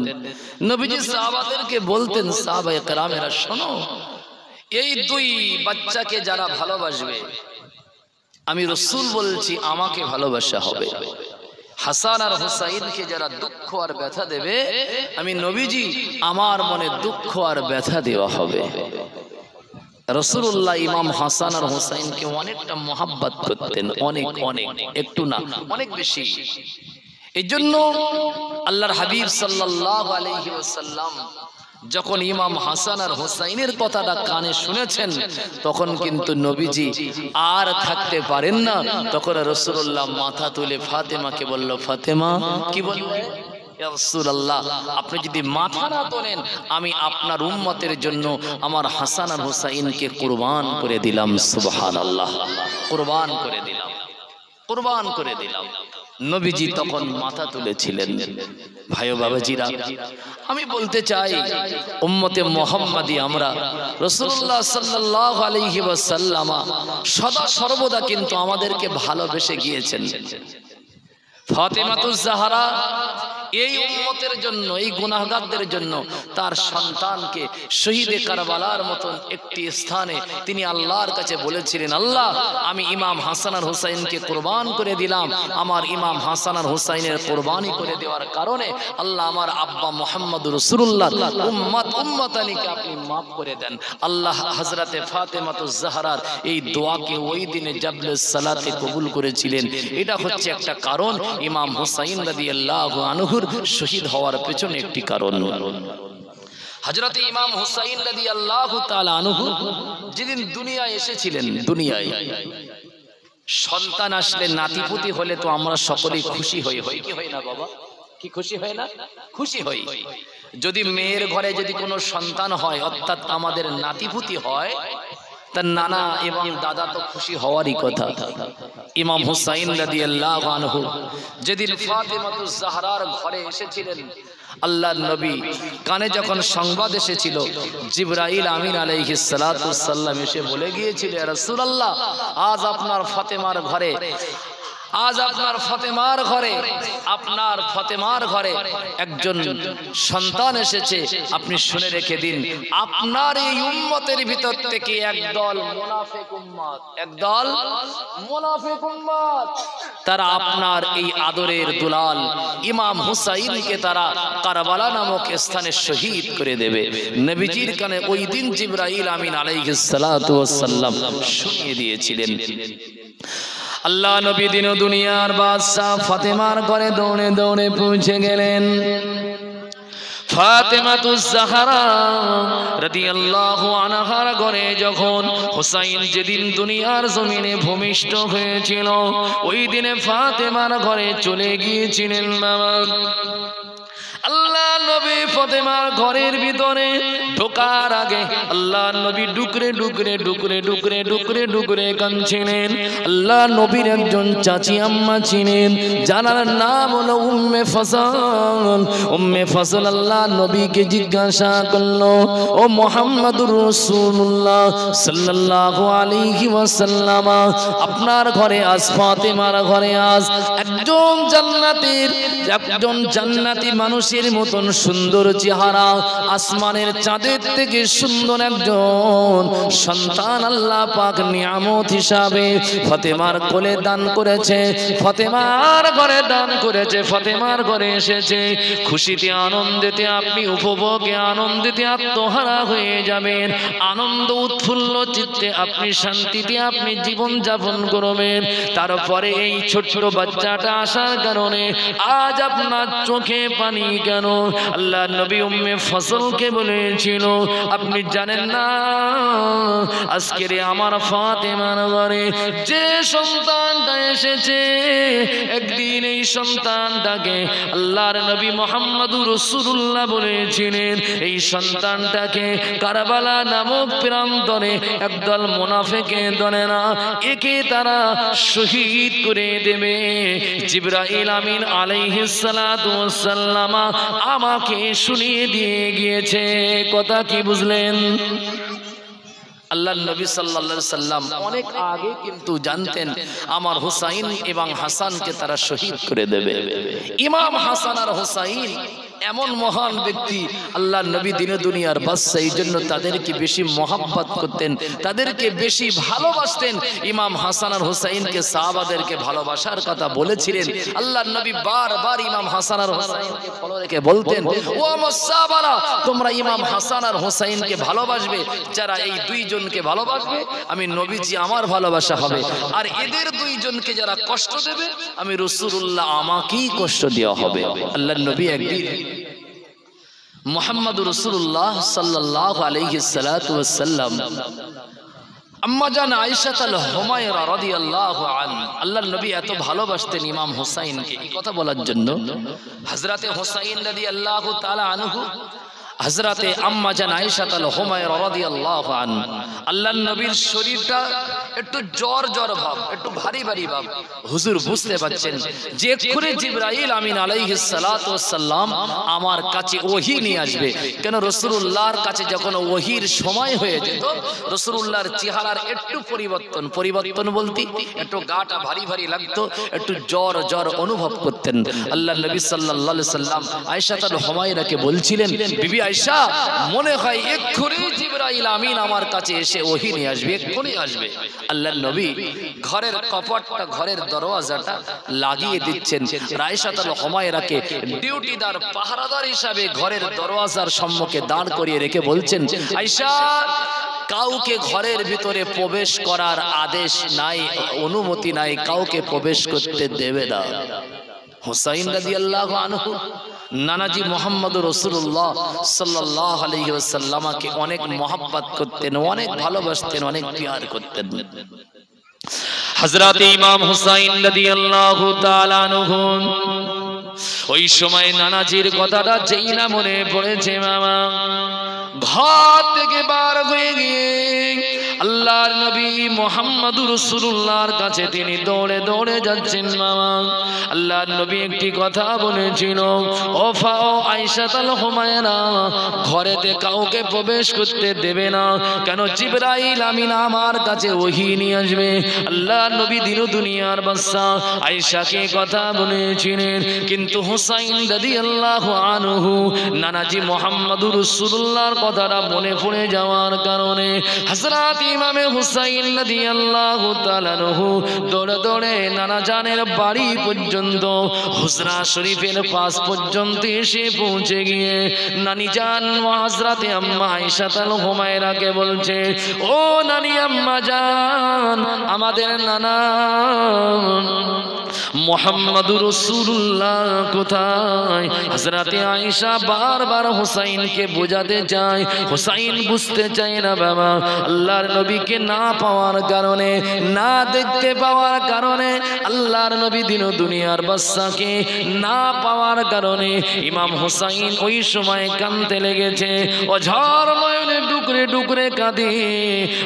নবীজি সাহাবাদেরকে বলতেন, সাহাবায়ে কেরামেরা শোনো, এই দুই বাচ্চাকে যারা ভালোবাসবে, আমি রাসূল বলছি আমাকে ভালোবাসা হবে। হাসান আর হুসাইনকে যারা দুঃখ আর ব্যথা দেবে, আমি নবীজি আমার মনে দুঃখ আর ব্যথা দেওয়া হবে। রাসূলুল্লাহ ইমাম হাসান আর হুসাইনকে অনেকটা মোহাব্বত করতেন, অনেক অনেক, একটু না অনেক বেশি। এজন্য আল্লাহর হাবিব সাল্লাল্লাহু আলাইহি ওয়াসাল্লাম যখন ইমাম হাসান আর হুসাইনের কথাটা কানে শুনেছেন, তখন কিন্তু নবীজি আর থাকতে পারেন না। তখন রাসূলুল্লাহ মাথা তুলে ফাতেমাকে বলল, ফাতেমা কি বললেন? ইয়া রাসূলুল্লাহ, আপনি যদি মাথা না তোলেন, আমি আপনার উম্মতের জন্য আমার হাসান আর হুসাইনকে কুরবান করে দিলাম। সুবহানাল্লাহ, কুরবান করে দিলাম, কুরবান করে দিলাম। নবীজি তখন মাথা তুলেছিলেন। ভাই ও বাবাজিরা, আমি বলতে চাই, উম্মতে মুহাম্মাদি আমরা রাসূলুল্লাহ সাল্লাল্লাহু আলাইহি ওয়াসাল্লাম সদা সর্বদা কিন্তু আমাদেরকে ভালোবেসে গিয়েছেন। ফাতেমাতুজ জাহরা এই উম্মতের জন্য, এই গুনাহগারদের জন্য তার সন্তানকে শহীদে কারবালার মতন একটি স্থানে তিনি আল্লাহর কাছে বলেছিলেন, আল্লাহ আমি ইমাম হাসান আর হুসাইনকে কুরবান করে দিলাম। আমার ইমাম হাসান আর হুসাইনের কুরবানি করে দেওয়ার কারণে আল্লাহ আমার আব্বা মুহাম্মদুর রাসূলুল্লাহ উম্মতানিকে আপনি মাফ করে দেন। আল্লাহ হযরতে ফাতেমাতুজ জাহরার এই দোয়াকে ওই দিনে জাবলুস সালাতে কবুল করেছিলেন। এটা হচ্ছে একটা কারণ, ইমাম হুসাইন রাদিয়াল্লাহু আনহু শহীদ হওয়ার পেছনে একটি কারণ। হযরত ইমাম হুসাইন রাদিয়াল্লাহু তাআলা আনহু যেদিন দুনিয়ায় এসেছিলেন, দুনিয়ায় সন্তান আসলে, নাতিপুতি হলে তো আমরা সকলেই খুশি হই, হই কি হয় না বাবা? কি খুশি হয় না? খুশি হই। যদি মেয়ের ঘরে যদি কোনো সন্তান হয়, অর্থাৎ আমাদের নাতিপুতি হয়, তার নানা এবং দাদা তো খুশি হওয়ারই কথা। ইমাম হুসাইন রাদিয়াল্লাহু আনহু যেদিন ফাতেমাতুজ জাহরার ঘরে এসেছিলেন, আল্লাহর নবী কানে যখন সংবাদ এসেছিল, জিবরাইল আমিন আলাইহিস সালাতু ওয়াস সালাম এসে বলে গিয়েছিল, ইয়া রাসূলুল্লাহ, আজ আপনার ফাতেমার ঘরে, আজ আপনার ফাতেমার ঘরে, আপনার ফাতেমার ঘরে একজন সন্তান এসেছে, আপনি শুনে রেখে দিন। আপনার এই উম্মতের ভিতর থেকে একদল মুনাফিক উম্মত, একদল মুনাফিক উম্মত, তারা আপনার এই আদরের দুলাল ইমাম হুসাইনকে তারা কারবালা নামক স্থানে শহীদ করে দেবে। নবীজির কানে ওই দিন জিবরাইল আমিন আলাইহিস সালাতু ওয়াস সালাম শুনিয়ে দিয়েছিলেন। আল্লাহ নবী দিন দুনিয়ার বাদশা ফাতেমার ঘরে দৌড়ে দৌড়ে পৌঁছে গেলেন। ফাতেমাতুজ জাহরা রাদিয়াল্লাহু আনহার ঘরে যখন হুসাইন যেদিন দুনিয়ার জমিনে ভূমিষ্ঠ হয়েছিল, ওই দিনে ফাতেমার ঘরে চলে গিয়েছিলেন বাবা। আল্লাহ নবী ফাতেমার ঘরের ভিতরে ঢোকার আগে আল্লাহ নবী ডুকরে ডুকরে ডুকরে ডুকরে ডুকরে ডুকরে কাঁদছিলেন। আল্লাহ নবীর একজন চাচি আম্মা ছিলেন, যার নাম হলো উম্মে ফজল। উম্মে ফজল আল্লাহ নবীকে জিজ্ঞাসা করলো, ও মুহাম্মদুর রাসূলুল্লাহ সাল্লাল্লাহু আলাইহি ওয়াসাল্লাম, আপনার ঘরে আজ, ফাতেমার ঘরে আজ একজন জান্নাতি মানুষের মতন সুন্দর চেহারা, আসমানের চাঁদের থেকে সুন্দর একজন সন্তান আল্লাহ পাক নিয়ামত হিসাবে ফাতেমার কোলে দান করেছে, ফাতেমার ঘরে দান করেছে, ফাতেমার ঘরে এসেছে। খুশিতে আনন্দেতে আপনি উপভোগে আনন্দেতে আত্মহারা হয়ে যাবেন, আনন্দ উৎফুল্ল চিত্তে আপনি শান্তিতে আপনি জীবন যাপন করবেন। তারপরে এই ছোট্ট বাচ্চাটা আসার কারণে আজ আপনার চোখে পানি কেন? আল্লাহ নবী উম্মে ফজলকে বলেছিল, আপনি জানেন না আজকের আমার ফাতেমার ঘরে যে সন্তানটা এসেছে, একদিন এই সন্তানটাকে আল্লাহর নবী মুহাম্মদুর রাসূলুল্লাহ বলেছিলেন, এই সন্তানটাকে কারবালা নামক প্রান্তরে একদল মুনাফিকের দলেরা একে তারা শহীদ করে দেবে। জিবরাইল আমিন আলাইহিস সালাতু ওয়াস সালাম আমাকে শুনিয়ে দিয়ে গিয়েছে। কথা কি বুঝলেন? আল্লাহর নবী সাল্লাল্লাহু আলাইহি সাল্লাম অনেক আগে কিন্তু জানতেন আমার হুসাইন এবং হাসানকে তারা শহীদ করে দেবে। ইমাম হাসান আর হুসাইন এমন মহান ব্যক্তি, আল্লাহর নবী দিনে দুনিয়ার বাদশা, এই জন্য তাদেরকে বেশি মহব্বত করতেন, তাদেরকে বেশি ভালোবাসতেন। ইমাম হাসান আর হুসাইনকে সাহাবাদেরকে ভালোবাসার কথা বলেছিলেন। আল্লাহর নবী বারবার ইমাম হাসান আর হুসাইনকে ফলো রেখে বলতেন, ও আমার সাহাবারা, তোমরা ইমাম হাসান আর হুসাইনকে ভালোবাসবে। যারা এই দুইজনকে ভালোবাসবে আমি নবীজি আমার ভালোবাসা হবে, আর এদের দুইজনকে যারা কষ্ট দেবে আমি রাসূলুল্লাহ আমাকেই কষ্ট দেওয়া হবে। আল্লাহর নবী একদিন মুহাম্মদুর রাসূলুল্লাহ সাল্লাল্লাহু আলাইহি সাল্লাতু ওয়াস সাল্লাম আম্মা জান আয়েশা হুমায়রা রাদিয়াল্লাহু আনহা, আল্লাহর নবী এত ভালোবাসতেন ইমাম হুসাইনকে। এই কথা বলার জন্য হযরতে হুসাইন রাদিয়াল্লাহু তাআলা আনহু হযরতে আম্মা জান আয়েশা হুমায়রা রাদিয়াল্লাহু আনহা, আল্লাহর নবীর শরীরটা একটু জ্বর জ্বর ভাব, একটু ভারী ভারী ভাব। হুজুর বুঝতে পারছেন যে এক্ষুনি জিবরাইল আমিন আলাইহিস সালাতু ওয়াস সালাম আমার কাছে ওহী নিয়ে আসবে। কেন রাসূলুল্লাহর কাছে যখন ওহীর সময় হয়ে যেত, রাসূলুল্লাহর চেহারার একটু পরিবর্তন বলতে একটু গাটা ভারী ভারী লাগতো, একটু জ্বর জ্বর অনুভব করতেন। আল্লাহর নবী সাল্লাল্লাহু আলাইহি সাল্লাম আয়েশা হুমায়রাকে বলছিলেন, বিবি আয়েশা, মনে হয় এক্ষুনি জিবরাইল আমিন আমার কাছে এসে ওহী নিয়ে আসবে, এক্ষুনি আসবে। আল্লাহর নবী ঘরের কপাটটা, ঘরের দরওয়াজাটা লাগিয়ে দিচ্ছেন। আয়েশা হুমায়রাকে ডিউটিদার পাহারাদার হিসাবে ঘরের দরওয়াজার সম্মুখে দাঁড় করিয়ে রেখে বলছেন, আয়েশা, কাউকে ঘরের ভিতরে প্রবেশ করার আদেশ নাই, অনুমতি নাই, কাউকে প্রবেশ করতে দেবে না। হুসাইন রাদিয়াল্লাহু আনহু নানাজি মুহাম্মদুর রাসূলুল্লাহ সাল্লাল্লাহু আলাইহি ওয়াসাল্লামকে অনেক মহব্বত করতেন, অনেক ভালোবাসতেন, অনেক প্যার করতেন। হযরত ইমাম হুসাইন রাদিয়াল্লাহু তাআলা আনহু ওই সময় নানাজির কথাটা যেই না মনে পড়েছে, মামা ঘর থেকে বার হয়ে গিয়ে আল্লাহর নবী মুহাম্মদুর রাসূলুল্লাহর কাছে তিনি দৌড়ে দৌড়ে যাচ্ছেন। মামা আল্লাহর নবী একটি কথা বলেছিল, ও আয়েশা হুমায়রা, ঘরেতে কাউকে প্রবেশ করতে দেবে না। কেন? জিবরাইল আমিন আমার কাছে ওহী নিয়ে আসবে। আল্লাহর নবী দিন দুনিয়ার বাদশা আয়েশাকে কথা বলেছিলেন, কিন্তু হুসাইন রাদিয়াল্লাহু আনহু নানাজি মুহাম্মদুর রাসূলুল্লাহর কথাটা মনে পড়ে যাওয়ার কারণে হযরত ইমামে হুসাইন রাদিয়াল্লাহু তাআলা আনহু দৌড়ে দৌড়ে নানা জানের বাড়ি পর্যন্ত, হুজরা শরীফের পাশ পর্যন্ত এসে পৌঁছে গিয়ে নানি জান হযরতে আম্মা আয়েশা হুমায়রাকে বলছে, ও নানি আম্মা জান, আমাদের নানা মুহাম্মদুর রাসূলুল্লাহ কোথায়? হযরতে আয়েশা বারবার হুসাইনকে বোঝাতে চায়, হুসাইন বুঝতে চায় না বাবা। আল্লাহর নবীকে না পাওয়ার কারণে, না দেখতে পাওয়ার কারণে, আল্লাহর নবী দিন দুনিয়ার বাদশাকে না পাওয়ার কারণে ইমাম হুসাইন ওই সময় কাঁদতে লেগেছে। ও ঝড় নয়নে ডুকরে ডুকরে কাঁদে।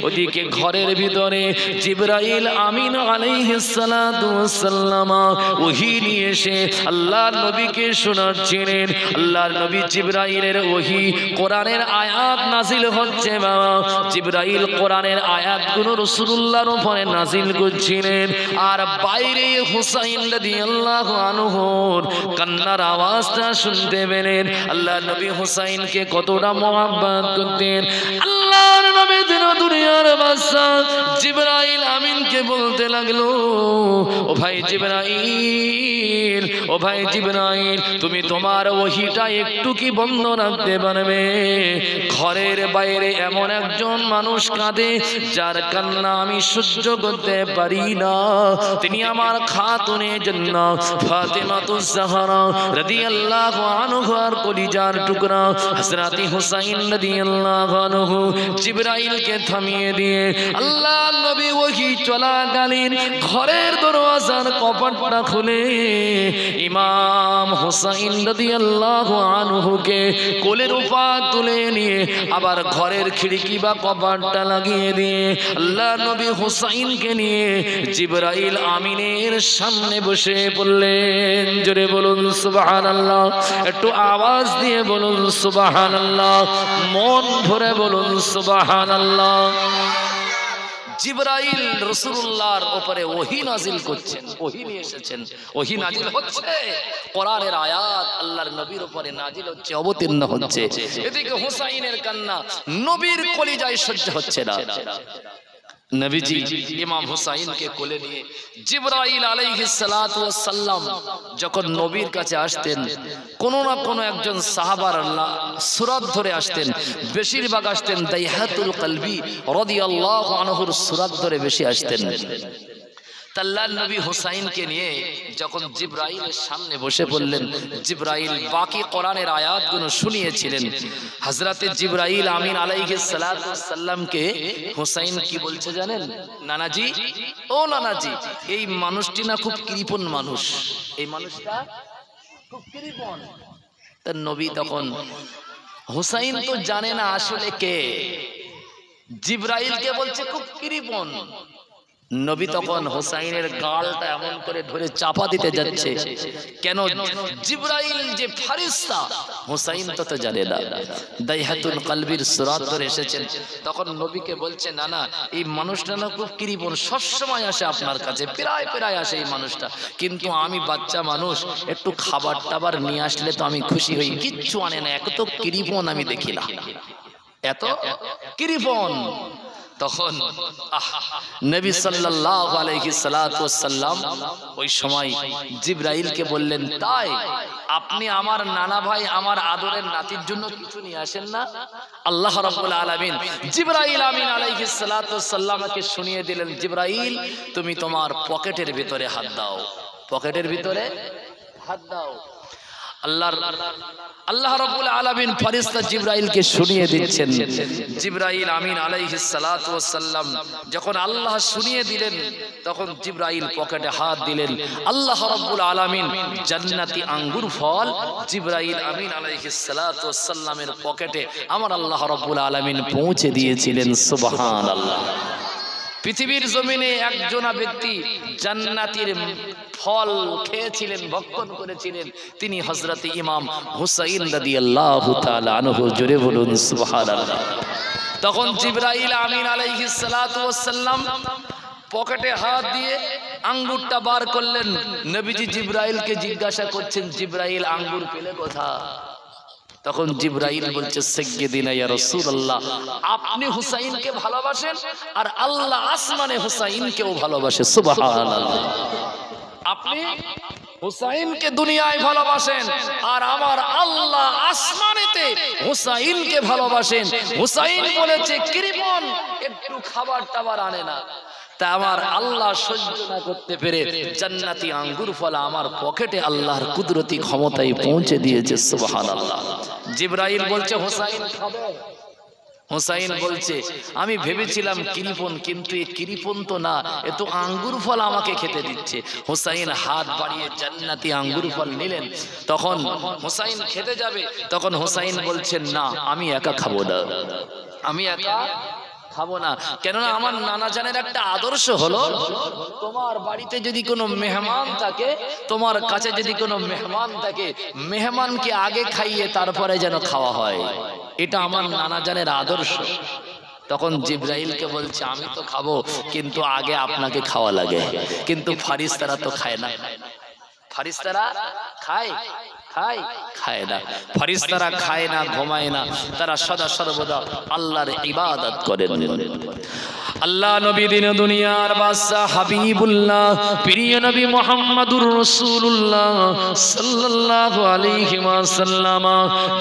ওদিকে ঘরের ভিতরে জিবরাইল আমিন আলাইহিস সালাতু ওয়াস সালাম ওহী নিয়ে এসে আল্লাহর নবীকে শোনাচ্ছিলেন। আল্লাহর নবী জিবরাইলের ওহী কোরআনের আয়াত নাজিল হচ্ছে বাবা। জিবরাইল কোরআনের আয়াতগুলো রাসূলুল্লাহর উপরে নাজিল করছিলেন, আর বাইরে হুসাইন রাদিয়াল্লাহু আনহুর কান্নার আওয়াজটা শুনতে পেলেন। আল্লাহর নবী হুসাইনকে কতটা মহব্বত করতেন। আল্লাহর নবী দিন দুনিয়ার বাদশা জিবরাইল আমিনকে বলতে লাগলো, ও ভাই জিবরাইল, ও ভাই জিবরাইল, তুমি তোমার ওহীটা একটু কি বন্ধ রাখতে পারবে? ঘরের বাইরে এমন একজন মানুষ কাঁদে, যার কান্না আমি সহ্য করতে পারি না। তিনি আমার খাতুনে জান্নাত ফাতেমাতুজ জাহরা রাদিয়াল্লাহু আনহার কলিজার টুকরা হযরত হুসাইন রাদিয়াল্লাহু আনহু জিবরাইলকে থামিয়ে দিয়ে আল্লাহ নবী ওহী চলাকালীন ঘরের দরওয়াজার কপাটটা খুলে ইমাম হুসাইন রাদিয়াল্লাহু আনহুকে কোলের উপর তুলে নিয়ে আবার ঘরের খিড়কি বা কপাটটা লাগিয়ে দিয়ে আল্লাহ নবী হুসাইনকে নিয়ে জিবরাইল আমিনের সামনে বসে বললেন, জোরে বলুন সুবহানাল্লাহ, একটু আওয়াজ দিয়ে বলুন সুবহানাল্লাহ, মন ভরে বলুন সুবহানাল্লাহ। জিবরাইল রাসূলুল্লাহর উপরে ওহী নাজিল করছেন, ওহী নিয়ে এসেছেন, ওহী নাজিল হচ্ছে, কোরআনের আয়াত আল্লাহর নবীর উপরে নাজিল হচ্ছে, অবতীর্ণ হচ্ছে। এদিকে হুসাইনের কান্না নবীর কলিজায় সহ্য হচ্ছে না। নবীজি ইমাম হুসাইনকে কোলে নিয়ে জিবরাইল আলাইহিস সালাতু ওয়াস সালাম যখন নবীর কাছে আসতেন, কোন না কোন একজন সাহাবার সূরাত ধরে আসতেন, বেশিরভাগ আসতেন দাইহাতুল কলবি রাদিয়াল্লাহু আনহুর সূরাত ধরে বেশি আসতেন। আল্লাহর নবী হুসাইনকে নিয়ে যখন জিবরাইলের সামনে বসে পড়লেন, জিবরাইল বাকি কোরআনের আয়াতগুলো শুনিয়েছিলেন। হযরতে জিবরাইল আমিন আলাইহিস সালাতু ওয়াস সালামকে হুসাইন কি বলছে জানেন? নানাজি, ও নানাজি, এই মানুষটি না খুব কৃপণ মানুষ, এই মানুষটা খুব কৃপণ। তার নবী তখন, হুসাইন তো জানে না আসলে কে, জিবরাইলকে বলছে খুব কৃপণ। নবী তখন হুসাইনের গালটা এমন করে ধরে চাপা দিতে যাচ্ছে, কেন জিবরাইল যে ফেরেশতা, হুসাইন তো জানে না। দাইহাতুল কলবির সূরাত ধরে এসেছেন, তখন নবীকে বলছে, না না, এই মানুষটা না খুব কৃপণ, সব সময় আসে আপনার কাছে, প্রায় প্রায় আসে এই মানুষটা, কিন্তু আমি বাচ্চা মানুষ, একটু খাবার টাবার নিয়ে আসলে তো আমি খুশি হই, কিচ্ছু আনে না, এত কৃপণ আমি দেখি না, এত কৃপণ। তখন নবী সাল্লাল্লাহু আলাইহি সাল্লাতু ওয়াস সাল্লাম ওই সময় জিবরাইলকে বললেন, তাই আপনি আমার নানা ভাই, আমার আদরের নাতির জন্য কিছু নিয়ে আসেন না? আল্লাহ রাব্বুল আলামিন জিবরাইল আমিন আলাইহিস সালাতু ওয়াস সাল্লামকে শুনিয়ে দিলেন, জিবরাইল তুমি তোমার পকেটের ভিতরে হাত দাও, পকেটের ভিতরে হাত দাও। আল্লাহ রাব্বুল আলামিন ফেরেশতা জিবরাইলকে শুনিয়ে দিচ্ছেন। জিবরাইল আমিন আলাইহিস সালাতু ওয়াস সালাম যখন আল্লাহ শুনিয়ে দিলেন, তখন জিবরাইল পকেটে হাত দিলেন। আল্লাহ রাব্বুল আলামিন জান্নাতি আঙ্গুর ফল জিবরাইল আমিন আলাইহিস সালাতু ওয়াস সালামের পকেটে আমার আল্লাহ রাব্বুল আলামিন পৌঁছে দিয়েছিলেন। সুবহানাল্লাহ। পৃথিবীর জমিনে একজনা ব্যক্তি জান্নাতের ফল খেয়েছিলেন, ভক্ষণ করেছিলেন, তিনি হযরত ইমাম হুসাইন রাদিয়াল্লাহু তাআলা আনহু। জোরে বলুন সুবহানাল্লাহ। তখন জিবরাইল আমিন আলাইহিস সালাতু ওয়াস সালাম পকেটে হাত দিয়ে আঙ্গুরটা বার করলেন। নবীজি জিবরাইলকে জিজ্ঞাসা করছেন, জিবরাইল আঙ্গুর পেলে কোথায়? তখন জিবরাইল বলছে, সাইয়্যিদিনা ইয়া রাসূলুল্লাহ, আপনি হুসাইনকে ভালোবাসেন আর আল্লাহ আসমানে হুসাইনকেও ভালোবাসে। সুবহানাল্লাহ। আপনি হুসাইনকে দুনিয়ায় ভালোবাসেন আর আমার আল্লাহ আসমানেতে হুসাইনকে ভালোবাসেন। হুসাইন বলেছে কৃপণ, একটু খাবার টাবার আনে না, তা আমার আল্লাহ সহ্য না করতে পেরে জান্নাতি আঙ্গুর ফল আমার পকেটে আল্লাহর কুদরতি ক্ষমতায় পৌঁছে দিয়েছে। সুবহানাল্লাহ। জিবরাইল বলছে, হুসাইন খাবে? হুসাইন বলছে, আমি ভেবেছিলাম কৃপণ, কিন্তু এ কৃপণ তো না, এ তো আঙ্গুর ফল আমাকে খেতে দিচ্ছে। হুসাইন হাত বাড়িয়ে জান্নাতি আঙ্গুর ফল নিলেন। তখন হুসাইন খেতে যাবে, তখন হুসাইন বলছেন, না আমি একা খাবো না, আমি একা খাবো না, কেননা আমার নানা জানের একটা আদর্শ হলো, তোমার বাড়িতে যদি কোনো মেহমান থাকে, তোমার কাছে যদি কোনো মেহমান থাকে, মেহমানকে আগে খাইয়ে তারপরে যেন খাওয়া হয়, এটা আমার নানা জানের আদর্শ। তখন জিবরাইলকে বলছে, আমি তো খাবো, কিন্তু আগে আপনাকে খাওয়া লাগে। কিন্তু ফারিস্তারা তো খায় না, ফারিস্তারা খায় খায় না, ফেরেশতারা খায় না, ঘুমায় না, তারা সদা সর্বদা আল্লাহর ইবাদত করেন। আল্লাহ নবী দিন দুনিয়ার বাদশা হাবিবুল্লাহ প্রিয় নবী মুহাম্মদুর রাসূলুল্লাহ সাল্লাল্লাহু আলাইহি ওয়াসাল্লাম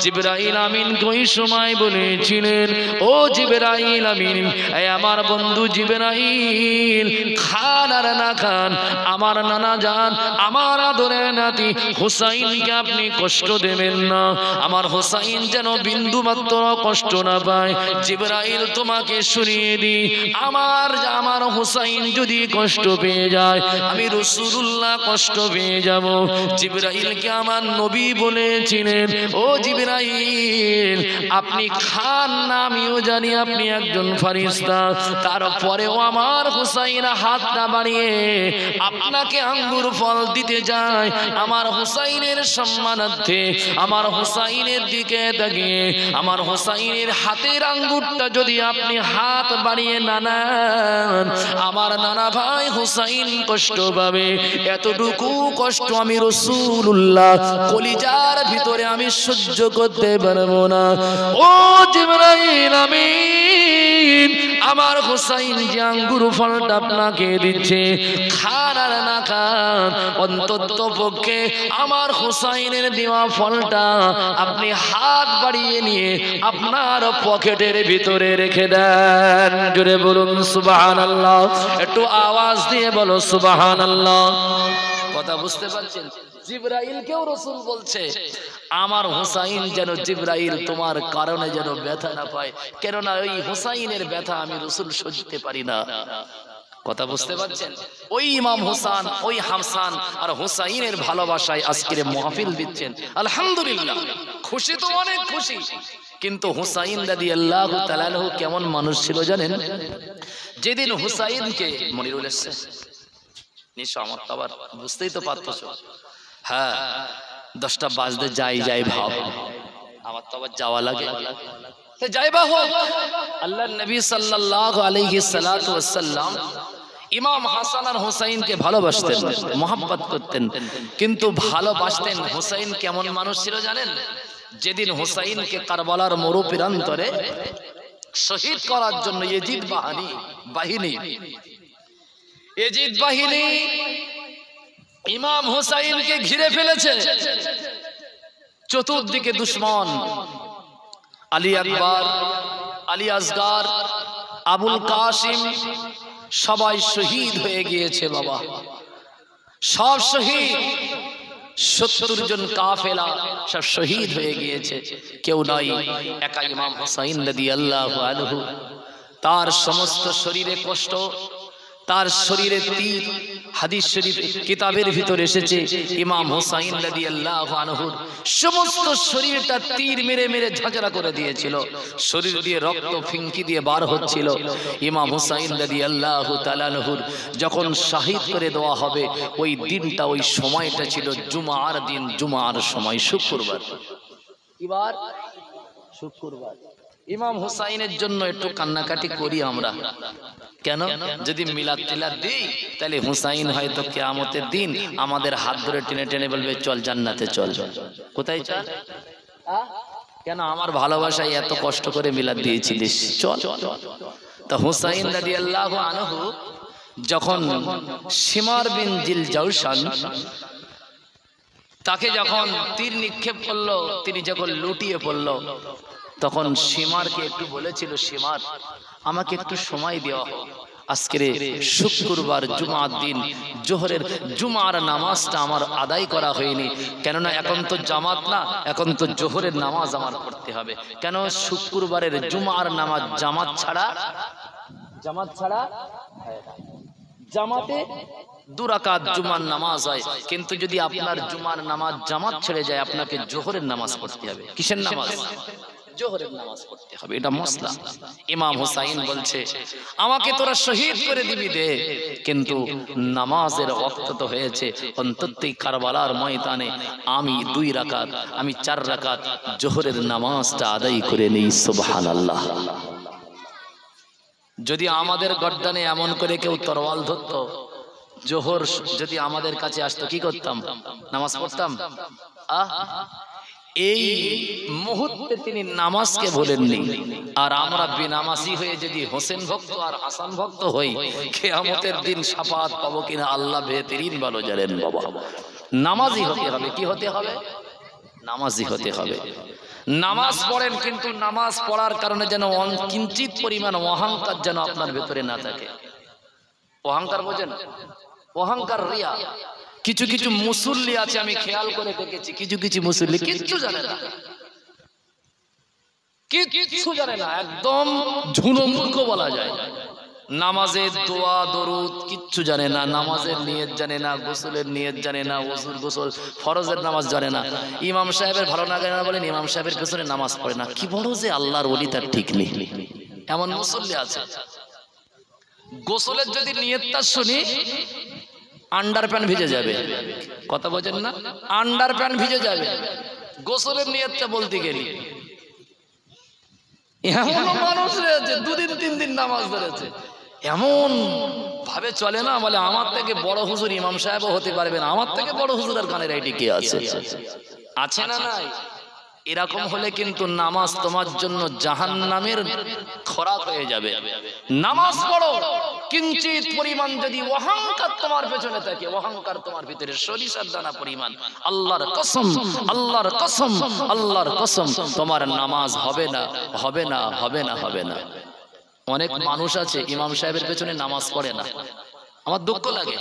জিবরাইল আমিন ওই সময় বলেছিলেন, ও জিবরাইল আমিন, এই আমার বন্ধু জিবরাইল, খান আর না খান, আমার নানা জান, আমার আদরের নাতি হুসাইনকে আপনি কষ্ট দেবেন না, আমার হুসাইন যেন বিন্দু মাত্র কষ্ট না পায়। জিবরাইল তোমাকে শুনিয়ে দিই, আমার হুসাইন যদি কষ্ট পেয়ে যায় আমি রাসূলুল্লাহ কষ্ট পেয়ে যাব। জিবরাইলকে আমার নবী বলেছিলেন, ও জিবরাইল আপনি খান না, আমিও জানি আপনি একজন ফেরেশতা, তারপরেও আমার হুসাইন হাতটা বাড়িয়ে আপনাকে আঙ্গুর ফল দিতে যায়। আমার হুসাইনের সম্মানার্থে, আমার হুসাইনের দিকে তাকিয়ে আমার হুসাইনের হাতের আঙ্গুরটা যদি আপনি হাত বাড়িয়ে না নেন, আমার নানা ভাই হুসাইন কষ্ট পাবে। এতটুকু কষ্ট আমি রাসূলুল্লাহ কলিজার ভিতরে আমি সহ্য করতে পারবো না। ও জিবরাইল আমিন, আমার হুসাইন যে আঙ্গুর ফলটা আপনাকে দিচ্ছে, খান আর না খান, অন্তত পক্ষে আমার হুসাইনের দেওয়া ফলটা আপনি হাত বাড়িয়ে নিয়ে আপনার পকেটের ভিতরে রেখে দেন। জোরে বলুন সুবহানাল্লাহ, একটু আওয়াজ দিয়ে বলো সুবহানাল্লাহ। কথা বুঝতে পারছেন? জিবরাইলকেও রাসূল বলছে আমার হুসাইন যেন, জিবরাইল তোমার কারণে যেন ব্যথা না পায়, কেননা ওই হুসাইনের ব্যথা আমি রাসূল সইতে পারি না। কথা বুঝতে পারছেন? ওই ইমাম হুসাইন, ওই হাসান আর হুসাইনের ভালোবাসায় আজকের মাহফিল দিচ্ছেন, আলহামদুলিল্লাহ। খুশি তো অনেক খুশি, কিন্তু হুসাইন রাদিয়াল্লাহু তাআলা আনহু কেমন মানুষ ছিল জানেন? যেদিন হুসাইনকে মনিরুল ইসলাম নিশ্চয় আমার তো আবার বুঝতেই তো পারতেছো, হ্যাঁ 10টা বাজতে যাই ভাব, আমার তো আবার যাওয়া লাগে, তো যাইবা হোক। আল্লাহর নবী সাল্লাল্লাহু আলাইহি সাল্লাতু ওয়াসাল্লাম ইমাম হাসান আর হুসাইনকে ভালোবাসতেন, মোহাব্বত করতেন, কিন্তু ভালোবাসতেন। হুসাইন কেমন মানুষ ছিল জানেন? যেদিন হুসাইনকে কারবালার মরু প্রান্তরে শহীদ করার জন্য ইয়েজিদ বাহিনী ইমাম হুসাইনকে ঘিরে ফেলেছে, চতুর্দিকে দুশমন, আলী আকবর, আলী আসগার, আবুল কাসিম সবাই শহীদ হয়ে গিয়েছে বাবা, সব শহীদ। 70 জন কাফেলা সব শহীদ হয়ে গিয়েছে, কেউ নাই, একা ইমাম হুসাইন রাদিয়াল্লাহু আনহু। তার সমস্ত শরীরে কষ্ট, তার শরীরে তীর। হাদিস শরীফ কিতাবের ভিতরে এসেছে ইমাম হুসাইন রাদিয়াল্লাহু আনহুর সমস্ত শরীরটা তীর মেরে মেরে ঝাঁঝরা করে দিয়েছিল, শরীর দিয়ে রক্ত ফিঙ্কি দিয়ে বার হচ্ছিল। ইমাম হুসাইন রাদিয়াল্লাহু তাআলা আনহুর যখন শহীদ করে দেওয়া হবে, ওই দিনটা, ওই সময়টা ছিল জুমার দিন, জুমার সময়, শুক্রবার। এবার শুক্রবার ইমাম হুসাইনের জন্য একটু কান্নাকাটি করি আমরা, কেন? যদি মিলাদ টিলাদ দিই তাহলে হুসাইন হয়তো কিয়ামতের দিন আমাদের হাত ধরে টেনে টেনে বলবে চল জান্নাতে চল। কোথায় চল? কেন? আমার ভালোবাসায় এত কষ্ট করে মিলাদ দিয়েছিলিস, চল। তো হুসাইন রাদিয়াল্লাহু আনহু যখন শিমার বিন জিলজাউশান তাকে যখন তীর নিক্ষেপ করলো, তিনি যখন লুটিয়ে পড়লো, তখন শিমারকে একটু বলেছিল, শিমার আমাকে একটু সময় দেওয়া হোক, আজকের শুক্রবার জুমার দিন জোহরের জুমার নামাজটা আমার আদায় করা হয়নি, কেননা এখন তো জামাত না, এখন তো জোহরের নামাজ আমার পড়তে হবে। কেন? শুক্রবারের জুমার নামাজ জামাত ছাড়া জামাতে 2 রাকাত জুমার নামাজ হয়, কিন্তু যদি আপনার জুমার নামাজ জামাত ছেড়ে যায় আপনাকে জোহরের নামাজ পড়তে হবে। কিসের নামাজ? জোহরের নামাজ পড়তে হবে, এটা মসলা। ইমাম হুসাইন বলছে আমাকে তোরা শহীদ করে দিবি দে, কিন্তু নামাজের ওয়াক্ত তো হয়েছে, অন্তত কারবালার ময়দানে আমি 2 রাকাত, আমি 4 রাকাত জোহরের নামাজটা আদায় করে নেই। সুবহানাল্লাহ। যদি আমাদের গর্দানে এমন করে কেউ তরোয়াল ধরতো, জোহর যদি আমাদের কাছে আসতো, কি করতাম? নামাজ পড়তাম? এই মুহূর্তে তিনি নামাজকে ভুলেননি। আর আমরা বেনামাজি হয়ে যদি হোসেন ভক্ত আর হাসান ভক্ত হই, কিয়ামতের দিন শাফাত পাবো কিনা আল্লাহ বেহতরিন ভালো জানেন। বাবা, নামাজি হতে হবে। কি হতে হবে? নামাজি হতে হবে। নামাজ পড়েন, কিন্তু নামাজ পড়ার কারণে যেন কিঞ্চিত পরিমাণ অহংকার যেন আপনার ভেতরে না থাকে। অহংকার বোঝেন? অহংকার, রিয়া। কিছু কিছু মুসল্লি আছে, আমি খেয়াল করে দেখেছি, কিছু কিছু মুসল্লি কিচ্ছু জানে না, কিচ্ছু জানে না, একদম ঝুনো মূর্খ বলা যায়। নামাজের দোয়া দরুদ কিচ্ছু জানে না, নামাজের নিয়ত জানে না, গোসলের নিয়ত জানে না, ওযুর গোসল ফরজের নামাজ জানে না। ইমাম সাহেবের ভালো লাগে না বলেন ইমাম সাহেবের পেছনে নামাজ পড়ে না। কি বড় যে আল্লাহর ওলি তার ঠিক নেই, এমন মুসল্লি আছে। গোসলের যদি নিয়তটা শুনি, আন্ডার প্যান্ট ভিজে যাবে। কথা বোঝেন না? আন্ডার প্যান্ট ভিজে যাবে গোসলের নিয়তটা বলতে গেলি। এমন মানুষ রয়েছে 2 দিন 3 দিন নামাজ ধরেছে, এমন ভাবে চলে না, বলে আমার থেকে বড় হুজুর ইমাম সাহেবও হতে পারবে না, আমার থেকে বড় হুজুর আর কানের আইটি কে আছে? আছে না নাই? এরকম হলে কিন্তু নামাজ তোমার জন্য জাহান্নামের খোরাক হয়ে যাবে। নামাজ পড়ো, কিঞ্চিত পরিমাণ যদি অহংকার তোমার পেছনে থাকে, অহংকার তোমার ভিতরে সরিষার দানা পরিমাণ, আল্লাহর কসম, আল্লাহর কসম, আল্লাহর কসম, তোমার নামাজ হবে না, হবে না, হবে না, হবে না। অনেক মানুষ আছে ইমাম সাহেবের পেছনে নামাজ পড়ে না, আমার দুঃখ লাগে,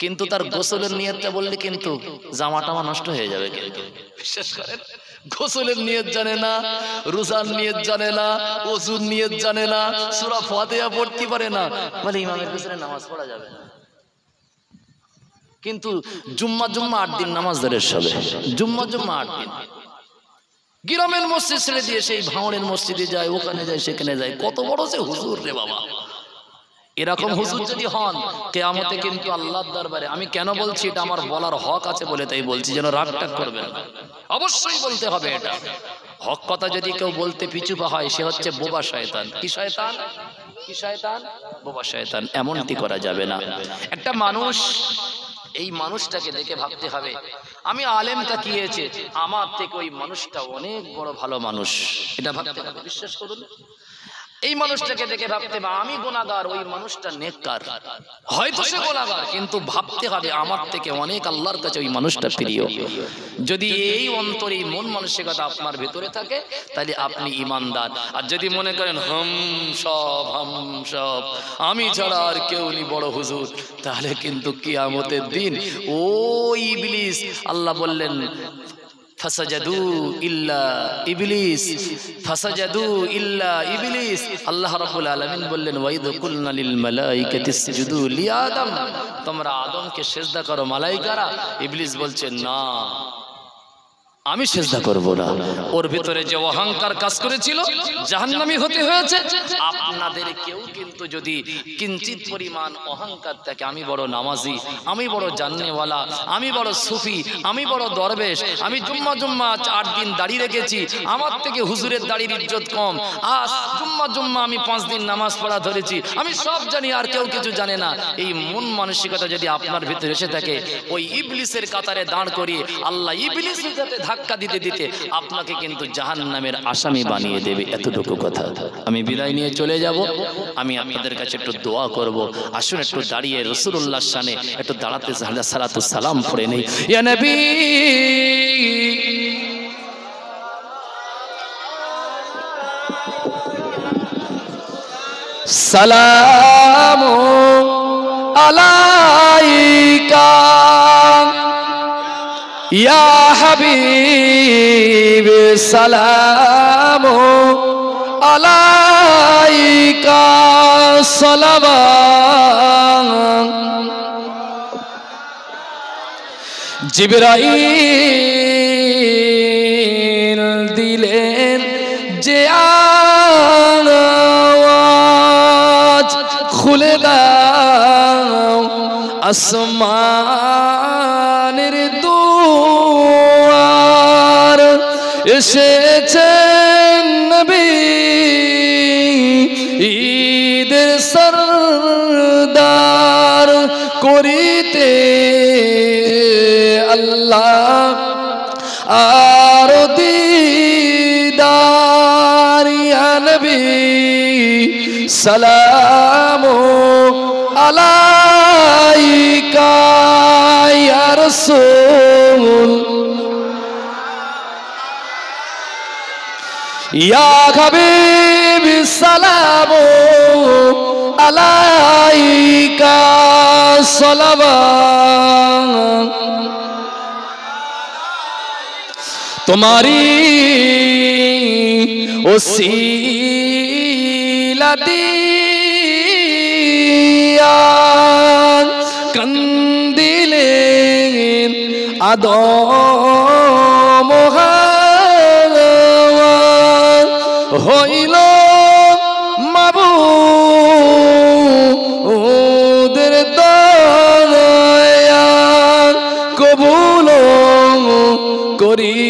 কিন্তু তার গোসলের নিয়তটা বললে কিন্তু জামা টামা নষ্ট হয়ে যাবে। কিন্তু বিশ্বাস করেন, গোসলের নিয়ত জানে না, রোজার নিয়ত জানে না, ওযুর নিয়ত জানে না, সূরা ফাতিহা পড়তে পারে না, বলে ইমামের পেছনে নামাজ পড়া যাবে না। কিন্তু জুম্মা 8 দিন নামাজ ধরে সবে, জুম্মা 8 দিন গ্রামের মসজিদ ছেড়ে দিয়ে সেই ভাঙড়ের মসজিদে যায়, ওখানে যায়, সেখানে যায়। কত বড় যে হুজুর রে বাবা! এরকম হুজুর যদি হন, কিয়ামতে কিন্তু আল্লাহর দরবারে, আমি কেন বলছি এটা আমার বলার হক আছে বলে তাই বলছি, যেন রাগ টাগ করবেন না, অবশ্যই বলতে হবে এটা। হক কথা যদি কেউ বলতে পিছু পা হয়, সে হচ্ছে বোবা শয়তান। কি শয়তান? কি শয়তান? বোবা শয়তান। এমনটি করা যাবে না। একটা মানুষ, এই মানুষটাকে দেখে ভাবতে হবে, আমি আলেম তাকিয়েছে, আমার থেকে ওই মানুষটা অনেক বড় ভালো মানুষ, এটা ভাবতে হবে। বিশ্বাস করুন, এই মানুষটাকে দেখে ভাবতে হবে আমি গুনাহগার, ওই মানুষটা নেককার। হয়তো সে গুনাহগার, কিন্তু ভাবতে হবে আমার থেকে অনেক আল্লাহর কাছে ওই মানুষটা প্রিয়। যদি এই অন্তরে মন মানসিকতা আপনার ভিতরে থাকে, তাহলে আপনি ঈমানদার। আর যদি মনে করেন হাম সব আমি ছাড়া আর কেউ নেই বড় হুজুর, তাহলে কিন্তু কিয়ামতের দিন ওই ইবলিস, আল্লাহ বললেন ফাসাজাদু ইল্লা ইবলিস, ফাসাজাদু ইল্লা ইবলিস। আল্লাহ রাব্বুল আলামিন বললেন ওয়াইদ কুলনা লিল মালাইকাতি ইসজুদু লি আদম, তোমরা আদমকে সিজদা করো। মালাইকারা, ইবলিস বলছে না, আমি সিজদা করব না। ওর ভিতরে যে অহংকার কাজ করেছিল, জাহান্নামী হতে হয়েছে। আপনাদের কেউ কিন্তু যদি কিঞ্চিত পরিমাণ অহংকার থাকে, আমি বড় নামাজি, আমি বড় জান্নেওয়ালা, আমি বড় সুফি, আমি বড় দরবেশ, আমি জুম্মা 8 দিন দাড়ি রেখেছি, আমার থেকে হুজুরের দাড়ির ইজ্জত কম, আজ জুম্মা আমি 5 দিন নামাজ পড়া ধরেছি, আমি সব জানি আর কেউ কিছু জানে না, এই মন মানসিকতা যদি আপনার ভিতরে এসে থাকে, ওই ইবলিসের কাতারে দাঁড় করিয়ে আল্লাহ ইবলিসের সাথে ধাক্কা দিতে দিতে আপনাকে কিন্তু জাহান্নামের আসামি বানিয়ে দেবে। এতটুকু কথা। আমি বিদায় নিয়ে চলে যাব। আমি আপনাদের কাছে একটু দোয়া করব। আসুন একটু দাঁড়িয়ে রাসূলুল্লাহর শানে একটু দাঁড়াতে সালাতু সালাম পড়ে নেই। ইয়া নবী সালামু আলাইকা ইয়া হাবিব, সালামু আলাইকা সালাওয়াত। জিবরাইল দিলেন যে আওয়াজ, খুলে দাও আসমানের দুয়ার, এসেছেন নবী ঈদের সরদার, করিতে আল্লাহ আর সালামু আলাইকা ইয়া রাসূল ইয়া হাবিব সালামু আলাইকা সালাওয়াত তোমারি ওসিলা দিয়া কান্দিলেন আদম হইল মাবুদের দয়া কবুল করিলেন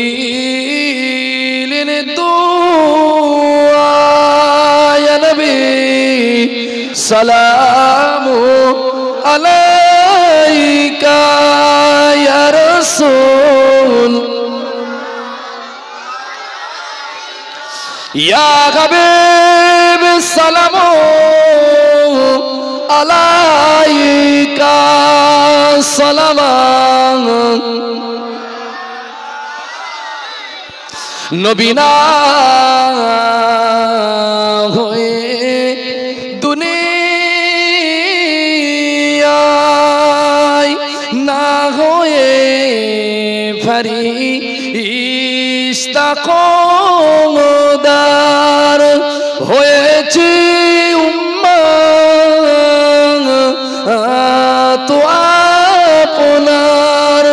দুআ ইয়া নবী সালামু আলাইকা ইয়া রাসূল ইয়া হাবিব সালামু আলাইকা সালাওয়াত নবী না হয়ে দুনিয়ায় না হয়ে ফেরেশতা খোদার হয়েছে উম্মত আপনার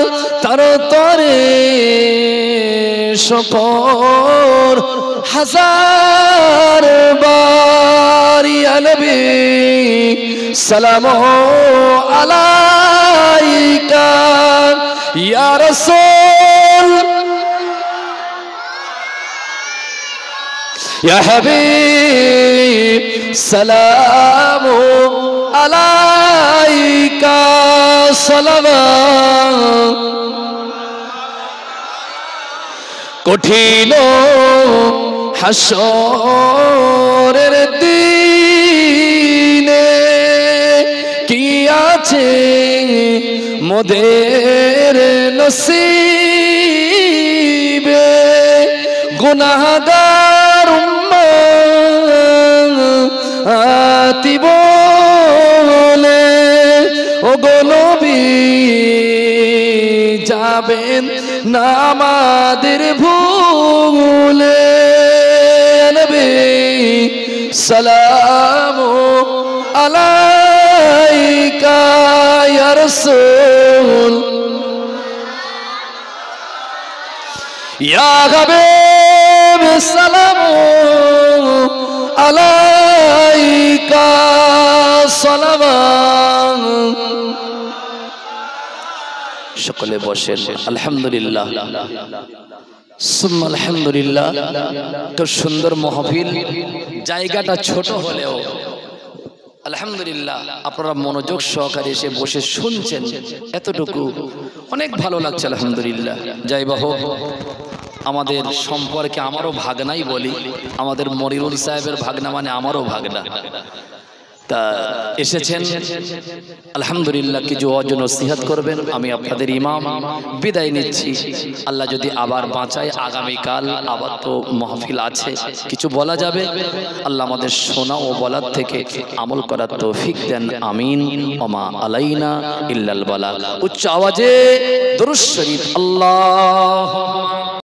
তার তরে শুকর হাজার বার ইয়া নবী সালামু আলাইকা ইয়া রাসূল ইয়া হাবিব সালামু আলাইকা সালাওয়াত কঠিন হাসরের দিনে কি আছে মোদের নসিবে গুনাহগার উম্মতি বলে ও গো নবী যাবেন না আমাদের ভুলে নবী সালামু আলাইকা ইয়া রাসূল ইয়া হাবিব সালামু আলাইকা সালাওয়াত সকলে বসেন আলহামদুলিল্লাহ সুম্মা আলহামদুলিল্লাহ তো সুন্দর মাহফিল জায়গাটা ছোট হলেও আলহামদুলিল্লাহ আপনারা মনোযোগ সহকারে এসে বসে শুনছেন এতটুকু অনেক ভালো লাগছে আলহামদুলিল্লাহ যাই হোক আমাদের সম্পর্কে আমারও ভাগনাই বলি আমাদের মনিরুল সাহেবের ভাগনা মানে আমারও ভাগনা তা এসেছেন আলহামদুলিল্লাহ কিছু ওয়াজ নসিহত করবেন আমি আপনাদের ইমাম বিদায় নিচ্ছি আল্লাহ যদি আবার বাঁচায় আগামী কাল আবার তো মাহফিল আছে কিছু বলা যাবে আল্লাহ আমাদের শোনা ও বলার থেকে আমল করার তৌফিক দেন আমিন ওমা আলাইনা ইল্লাল বালাগ উচ্চ আওয়াজে দুরূদ শরীফ আল্লাহ